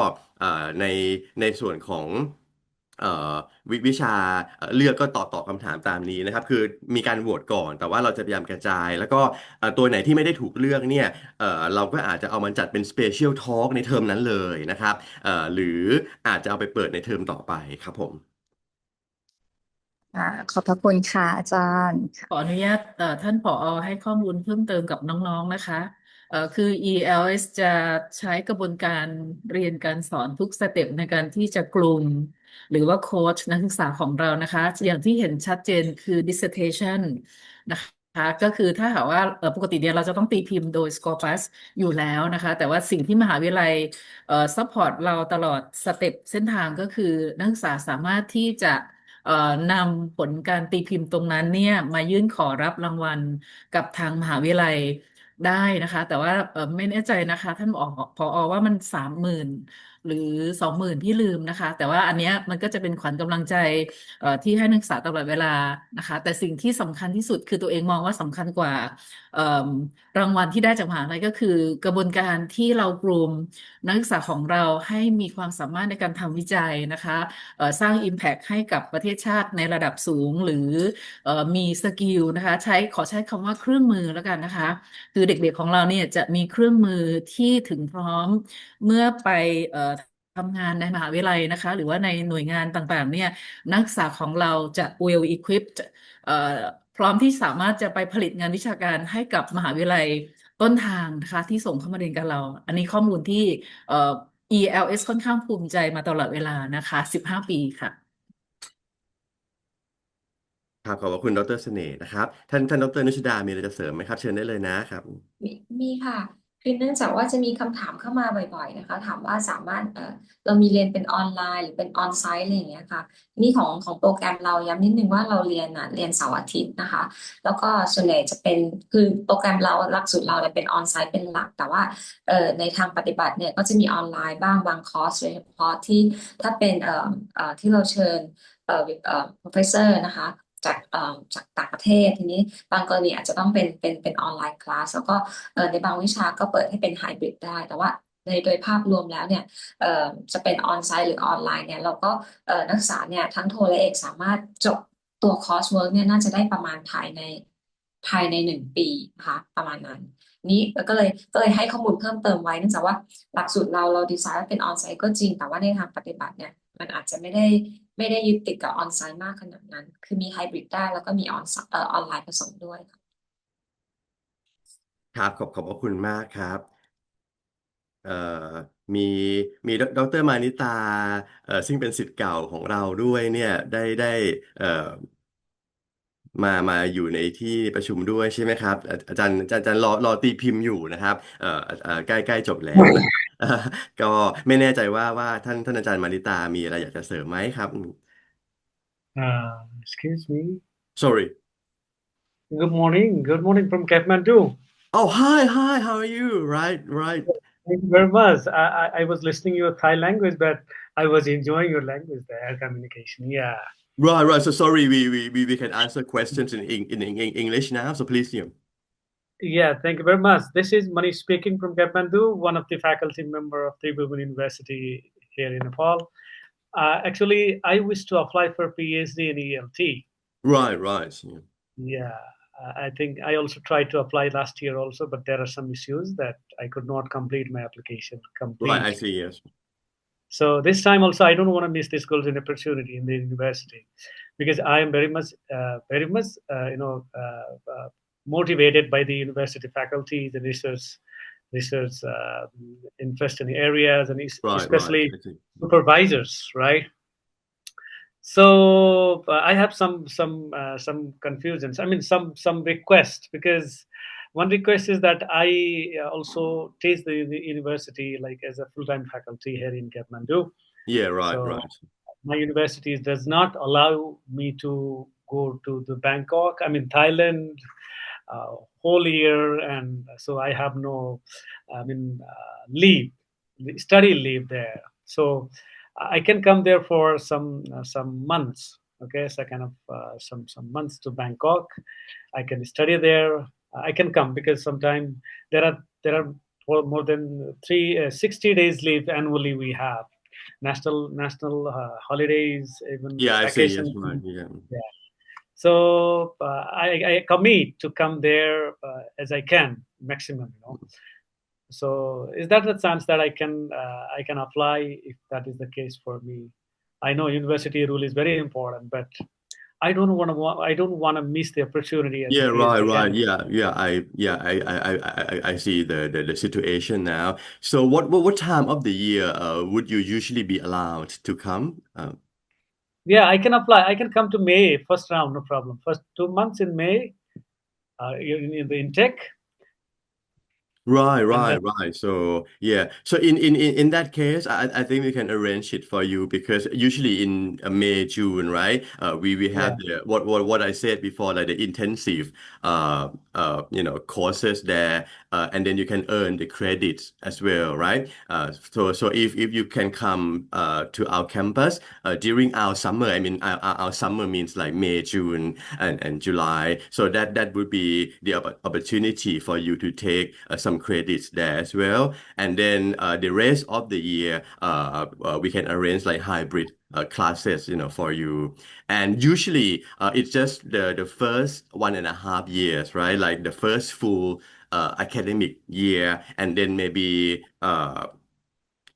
ในส่วนของเอ่อวิชาเลือกก็ตอบคำถามตามนี้นะครับคือมีการโหวตก่อนแต่ว่าเราจะพยายามกระจายแล้วก็ตัวไหนที่ไม่ได้ถูกเลือกเนี่ยเราก็อาจจะเอามันจัดเป็น Special Talk ในเทอมนั้นเลยนะครับหรืออาจจะเอาไปเปิดในเทอมต่อไปครับผมอ่าขอบพระคุณค่ะอาจารย์ขออนุญาตท่านผอให้ข้อมูลเพิ่มเติมกับน้องๆนะคะคือ ELS จะใช้กระบวนการเรียนการสอนทุกสเต็ปในการที่จะกลุ่มหรือว่าโค้ชนักศึกษาของเรานะคะอย่างที่เห็นชัดเจนคือ dissertation นะคะก็คือถ้าหากว่าปกติเนี่ยเราจะต้องตีพิมพ์โดย Scopus อยู่แล้วนะคะแต่ว่าสิ่งที่มหาวิทยาลัยซัพพอร์ตเราตลอดสเต็ปเส้นทางก็คือนักศึกษาสามารถที่จะนำผลการตีพิมพ์ตรงนั้นเนี่ยมายื่นขอรับรางวัลกับทางมหาวิทยาลัยได้นะคะแต่ว่าไม่แน่ใจนะคะท่านผอว่ามัน30,000 หรือ20,000พี่ลืมนะคะแต่ว่าอันเนี้ยมันก็จะเป็นขวัญกำลังใจที่ให้นักศึกษาตลอดเวลานะคะแต่สิ่งที่สำคัญที่สุดคือตัวเองมองว่าสำคัญกว่าเอ่มรางวัลที่ได้จากมหาลัยก็คือกระบวนการที่เรากลุ่มนักศึกษาของเราให้มีความสามารถในการทำวิจัยนะคะสร้าง Impact ให้กับประเทศชาติในระดับสูงหรือมีสกิลนะคะขอใช้คำว่าเครื่องมือแล้วกันนะคะคือเด็กๆของเราเนี่ยจะมีเครื่องมือที่ถึงพร้อมเมื่อไปทำงานในมหาวิทยาลัยนะคะหรือว่าในหน่วยงานต่างๆเนี่ยนักศึกษาของเราจะ well equipped เอ่อพร้อมที่สามารถจะไปผลิตงานวิชาการให้กับมหาวิทยาลัยต้นทางนะคะที่ส่งเข้ามาเรียนกับเราอันนี้ข้อมูลที่เอ่อ ELS ค่อนข้างภูมิใจมาตลอดเวลานะคะ15 ปีค่ะ ครับขอบคุณดรเสน่ห์นะครับท่านดรนุชดามีอะไรจะเสริมไหมครับเชิญได้เลยนะครับมีมีค่ะคือเนื่องจากว่าจะมีคำถามเข้ามาบ่อยๆนะคะถามว่าสามารถเรามีเรียนเป็นออนไลน์หรือเป็นออนไซต์อะไรอย่างเงี้ยค่ะนี่ของโปรแกรมเราย้ำนิดนึงว่าเราเรียนเรียนเสาร์อาทิตย์นะคะแล้วก็ส่วนใหญ่จะเป็นคือโปรแกรมเราหลักสูตรเราเนี่ยเป็นออนไซต์เป็นหลักแต่ว่าในทางปฏิบัติเนี่ยก็จะมีออนไลน์บ้างบางคอร์สโดยเฉพาะที่ถ้าเป็นที่เราเชิญprofessor นะคะจากต่างประเทศทีนี้บางกรณีอาจจะต้องเป็นออนไลน์คลาสแล้วก็ในบางวิชาก็เปิดให้เป็นไฮบริดได้แต่ว่าโดยภาพรวมแล้วเนี่ยจะเป็นออนไซต์หรือออนไลน์เนี่ยเราก็นักศึกษาเนี่ยทั้งโทและเอกสามารถจบตัวคอร์สเวิร์กเนี่ยน่าจะได้ประมาณภายใน1 ปีนะคะประมาณนั้นนี้ก็เลยให้ข้อมูลเพิ่มเติมไว้เนื่องจากว่าหลักสูตรเราดีไซน์ว่าเป็นออนไซต์ก็จริงแต่ว่าในทางปฏิบัติเนี่ยมันอาจจะไม่ได้ยึดติดกับออนไซต์มากขนาดนั้นคือมีไฮบริดได้แล้วก็มีออนไลน์ผสมด้วยค่ะครับขอบพระคุณมากครับเอ่อมีมีดรมานิตาซึ่งเป็นศิษย์เก่าของเราด้วยเนี่ยได้มาอยู่ในที่ประชุมด้วยใช่ไหมครับอาจารย์รอตีพิมพ์อยู่นะครับใกล้จบแล้วนะเอ่อก็ไม่แน่ใจว่าท่านอาจารย์มานิตามีอะไรอยากจะเสริมไหมครับ Excuse me. Sorry. Good morning. Good morning from Kathmandu. Oh, hi. How are you? Right. Thank you very much. I was listening your Thai language, but I was enjoying your language there, communication. Yeah. Right. So sorry, we can answer questions in English now. So please, Yeah, thank you very much. This is Manish speaking from Kathmandu, one of the faculty member of Tribhuvan University here in Nepal. Actually, I wish to apply for PhD in ELT. Right. Yeah, I think I also tried to apply last year also, but there are some issues that I could not complete my application Right. I complete. see. Yes. So this time also, I don't want to miss this golden opportunity in the university because I am very much, motivated by the university faculty, the research interest in areas, and especially I see. supervisors, right? So I have some confusions. I mean, some requests because one request is that I also teach the university like as a full-time faculty here in Kathmandu. Yeah. Right. So my university does not allow me to go to the Bangkok. I mean Thailand, whole year, and so I have no, leave, study leave there. So I can come there for some months. Okay, so kind of some months to Bangkok. I can study there. I can come because sometimes there are more than 60 days leave annually we have national holidays, even Yeah. I see. Yes. vacation. Right. Yeah. Yeah. So I commit to come there as I can maximum. So is that the chance that I can apply if that is the case for me? I know university rule is very important, but I don't want to miss the opportunity as a Yeah. PhD Right. candidate. I see the situation now. So what time of the year would you usually be allowed to come? Yeah, I can apply. I can come to May first round, no problem. First 2 months in May, in the intake. Right, and right, then right. So yeah. So in that case, I think we can arrange it for you because usually in May, June, right? We yeah, have the what I said before, like the intensive courses there, and then you can earn the credits as well, right? So if you can come to our campus during our summer, I mean our summer means like May, June, and July. So that would be the opportunity for you to take some credits there as well. And then the rest of the year, we can arrange like hybrid classes, for you. And usually, it's just the first 1.5 years, right? Like the first full academic year, and then maybe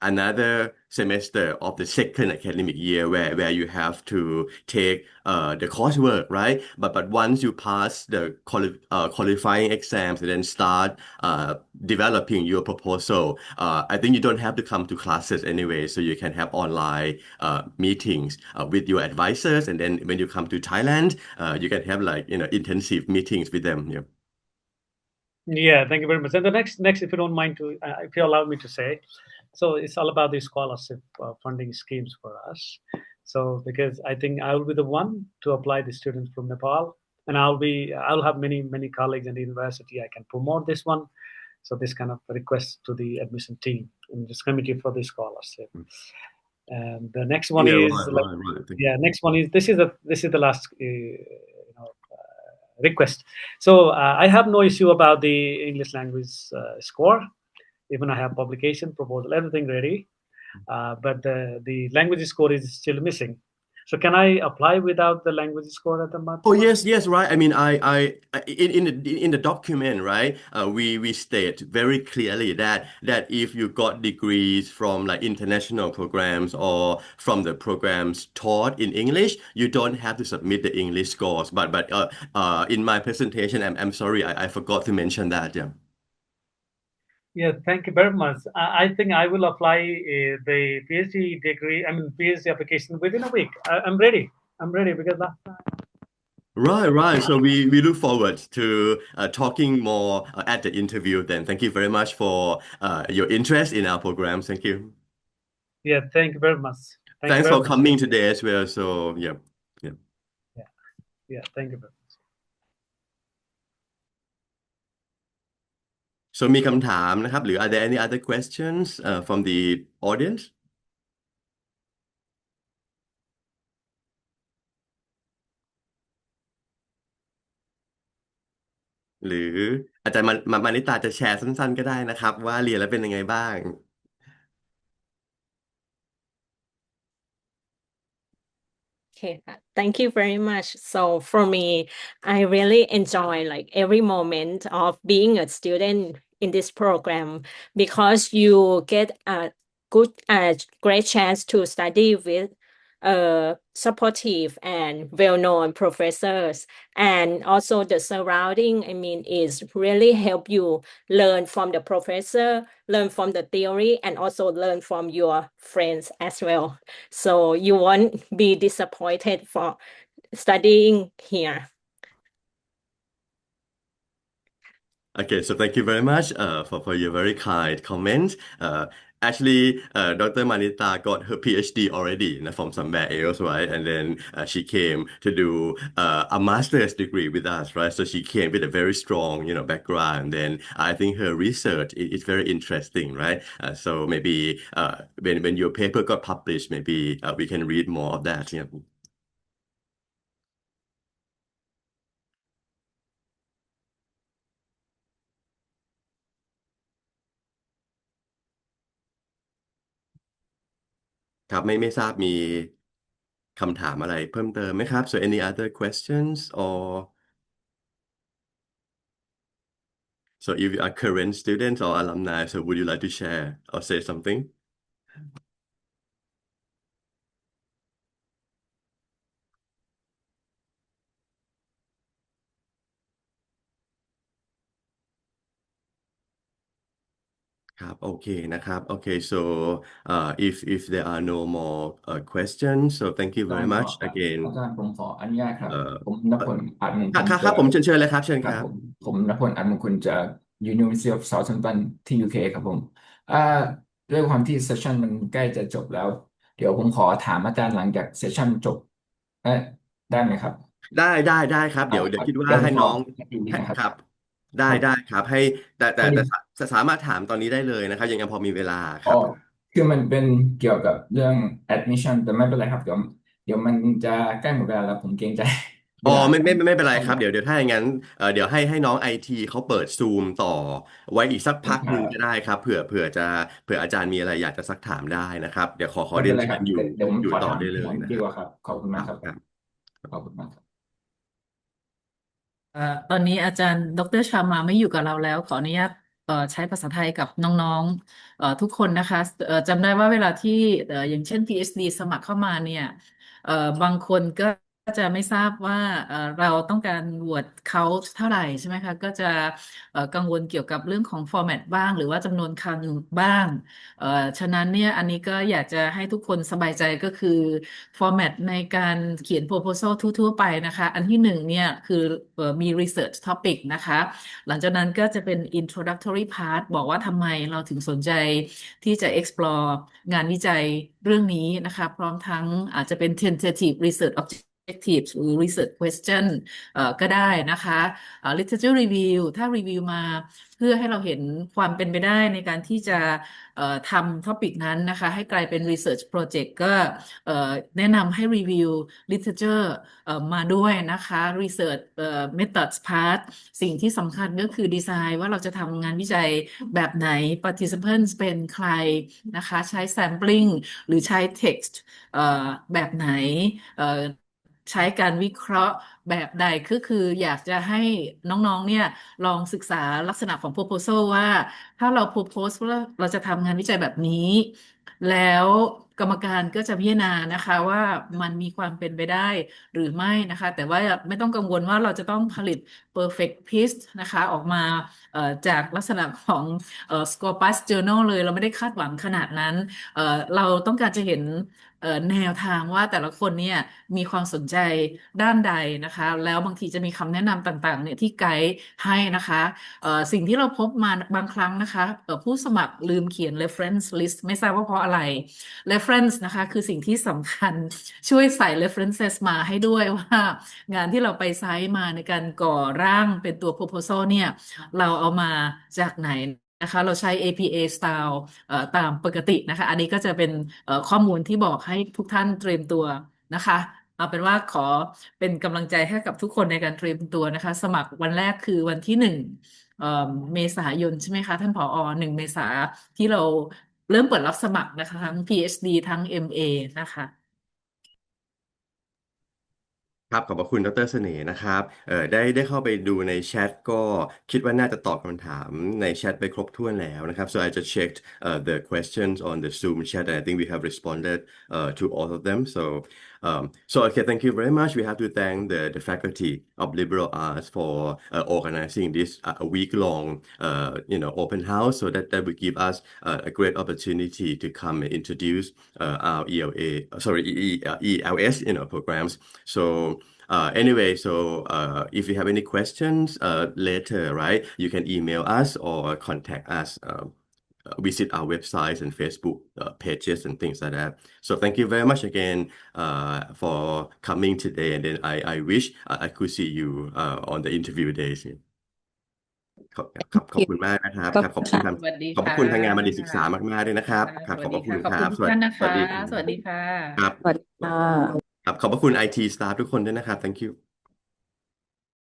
another semester of the second academic year where you have to take the coursework, right? But once you pass the qualifying exams and then start developing your proposal, I think you don't have to come to classes anyway, so you can have online meetings with your advisors, and then when you come to Thailand, you can have like intensive meetings with them. Yeah. yeah, thank you very much. And the next, if you don't mind to, if you allow me to say, so it's all about the scholarship funding schemes for us. So because I think I will be the one to apply the students from Nepal, and I'll have many colleagues in the university. I can promote this one. So this kind of request to the admission team in this committee for the scholarship. And the next one Yeah, is right. Thank you. yeah, next one is this is the last request. So I have no issue about the English language score. Even I have publication proposal, everything ready, but the language score is still missing. So can I apply without the language score at the Oh moment? yes, right. I mean, in the document, right? We state very clearly that if you got degrees from like international programs or from the programs taught in English, you don't have to submit the English scores. But in my presentation, I'm sorry, I forgot to mention that. Yeah. Yeah, thank you very much. I think I will apply the PhD degree, I mean PhD application within a week. I'm ready. I'm ready because last time. Right. So we look forward to talking more at the interview then. Thank you very much for your interest in our programs. Thank you. Yeah, thank you very much. Thank you Thanks very for much. coming today as well. So yeah. Yeah, thank you very much. So มีคำถามนะครับหรือ are there any other questions from the audience หรืออาจารย์มานิตาจะแชร์สั้นๆก็ได้นะครับว่าเรียนแล้วเป็นยังไงบ้าง Okay, thank you very much. So for me, I really enjoy like every moment of being a student in this program because you get a great chance to study with supportive and well-known professors, and also the surrounding, I mean, is really help you learn from the professor, learn from the theory, and also learn from your friends as well. So you won't be disappointed for studying here. Okay, so thank you very much for your very kind comments. Actually, Dr. Manita got her PhD already from somewhere else, right? And then she came to do a master's degree with us, right? So she came with a very strong, background. Then I think her research is very interesting, right? So maybe when your paper got published, maybe we can read more of that. Yeah. ครับไม่ทราบมีคำถามอะไรเพิ่มเติมไหมครับ so any other questions or so if you are current students or alumni so would you like to share or say somethingครับโอเคนะครับโอเค so if there are no more questions so thank you อาจาร very ย์ขอ much again อาจารย์ผมขออนุญาตครับ เอ่อผมณพลอัดมง ค คล รับผมเชิญเลยครับเชิญ ค ครับ รับ ผมณพลอัดมงคลจาก University of Southampton ที่ UK ครับผมอ่าด้วยความที่เซสชันมันใกล้จะจบแล้วเดี๋ยวผมขอถามอาจารย์หลังจากเซสชันจบเอ๊ะได้ไหมครับได้ครับเดี๋ยวครับคิดว่าเดี๋ยวผมขอให้น้องอีกนิดนะครับครับได้ครับได้ครับให้แต่พอดี สามารถถามตอนนี้ได้เลยนะครับยังพอมีเวลาคอ๋อรับ คือมันเป็นเกี่ยวกับเรื่อง admission แต่ไม่เป็นไรครับเดี๋ยวมันจะใกล้หมดเวลาแล้วผมเกรงใจ เวอ๋อลาไม่เป็นไรครับครับเดี๋ยวถ้าอย่างนั้นเดี๋ยวให้น้องไอทีเขาเปิดซูมต่อไว้อีกสักพักหนึ่งก็ได้ครับเผื่ออาจารย์มีอะไรอยากจะซักถามได้นะครับเดี๋ยวขอไม่เรียนเชิญเป็นไรครับเดี๋ยวผมอยู่ขอถามต่อได้เลที่หลังยนะครับดีกว่าครับขอบคุณมากครับครับ ขอบคุณมากครับตอนนี้อาจารย์ดรชามาไม่อยู่กับเราแล้วขออนุญาตใช้ภาษาไทยกับน้องๆทุกคนนะคะจำได้ว่าเวลาที่อย่างเช่น PhD สมัครเข้ามาเนี่ยบางคนก็จะไม่ทราบว่าเราต้องการ word count เท่าไหร่ใช่ไหมคะก็จะกังวลเกี่ยวกับเรื่องของ format บ้างหรือว่าจำนวนคำบ้างฉะนั้นเนี่ยอันนี้ก็อยากจะให้ทุกคนสบายใจก็คือ format ในการเขียน proposal ทั่วๆไปนะคะอันที่หนึ่งเนี่ยคือมี research topic นะคะหลังจากนั้นก็จะเป็น introductory part บอกว่าทำไมเราถึงสนใจที่จะ explore งานวิจัยเรื่องนี้นะคะพร้อมทั้งอาจจะเป็น tentative research objectives หรือ research question ก็ได้นะคะ literature review ถ้ารีวิวมาเพื่อให้เราเห็นความเป็นไปได้ในการที่จะทำท็อปิกนั้นนะคะให้กลายเป็น research project ก็แนะนำให้รีวิว literature มาด้วยนะคะ research methods part สิ่งที่สำคัญก็คือดีไซน์ว่าเราจะทำงานวิจัยแบบไหน participants เป็นใครนะคะใช้ sampling หรือใช้ text แบบไหนใช้การวิเคราะห์แบบใดคืออยากจะให้น้องๆเนี่ยลองศึกษาลักษณะของ proposal ว่าถ้าเรา propose ว่าเราจะทำงานวิจัยแบบนี้ แล้วกรรมการก็จะพิจารณานะคะว่ามันมีความเป็นไปได้หรือไม่นะคะแต่ว่าไม่ต้องกังวลว่าเราจะต้องผลิต perfect piece นะคะออกมาจากลักษณะของScopus Journal เลยเราไม่ได้คาดหวังขนาดนั้นเราต้องการจะเห็นแนวทางว่าแต่ละคนเนี่ยมีความสนใจด้านใดนะคะแล้วบางทีจะมีคำแนะนำต่างๆเนี่ยที่ไกด์ให้นะคะสิ่งที่เราพบมาบางครั้งนะคะผู้สมัครลืมเขียน reference list ไม่ทราบว่าเพราะอะไร reference นะคะคือสิ่งที่สำคัญช่วยใส่ references มาให้ด้วยว่างานที่เราไปไซต์มาในการก่อร่างเป็นตัว proposal เนี่ยเราเอามาจากไหนนะคะเราใช้ APA style ตามปกตินะคะอันนี้ก็จะเป็นข้อมูลที่บอกให้ทุกท่านเตรียมตัวนะคะเอาเป็นว่าขอเป็นกำลังใจให้กับทุกคนในการเตรียมตัวนะคะสมัครวันแรกคือวันที่1เมษายนใช่ไหมคะท่านผอ1 เมษาที่เราเริ่มเปิดรับสมัครนะคะทั้ง PhD ทั้ง MA นะคะครับขอบพระคุณดรเสน่ห์นะครับได้เข้าไปดูในแชทก็คิดว่าน่าจะตอบคำถามในแชทไปครบถ้วนแล้วนะครับ so I just checked the questions on the Zoom chat and I think we have responded to all of them so okay thank you very much we have to thank the faculty of liberal arts for organizing this week-long open house so that will give us a great opportunity to come and introduce our ELS programs so anyway, so if you have any questions later, right, you can email us or contact us. Visit our websites and Facebook pages and things like that. So thank you very much again for coming today. And then I wish I could see you on the interview days. ขอบคุณมากนะครับครับขอบคุณสวัสดี ขอบพระคุณทางงานบัณฑิตศึกษามากๆด้วยนะครับค ส รับ วั ข ส อบพ ดี ระคุ ค่ะ ณ ขอบ ค คุ รั ณ บ ทุกท่านนะ สวั คะ สดีครับ สวัสดีค่ะ ครับ สวัสดีค่ะ ครับขอบพระคุณ IT staff ทุกคนด้วยนะครับ thank you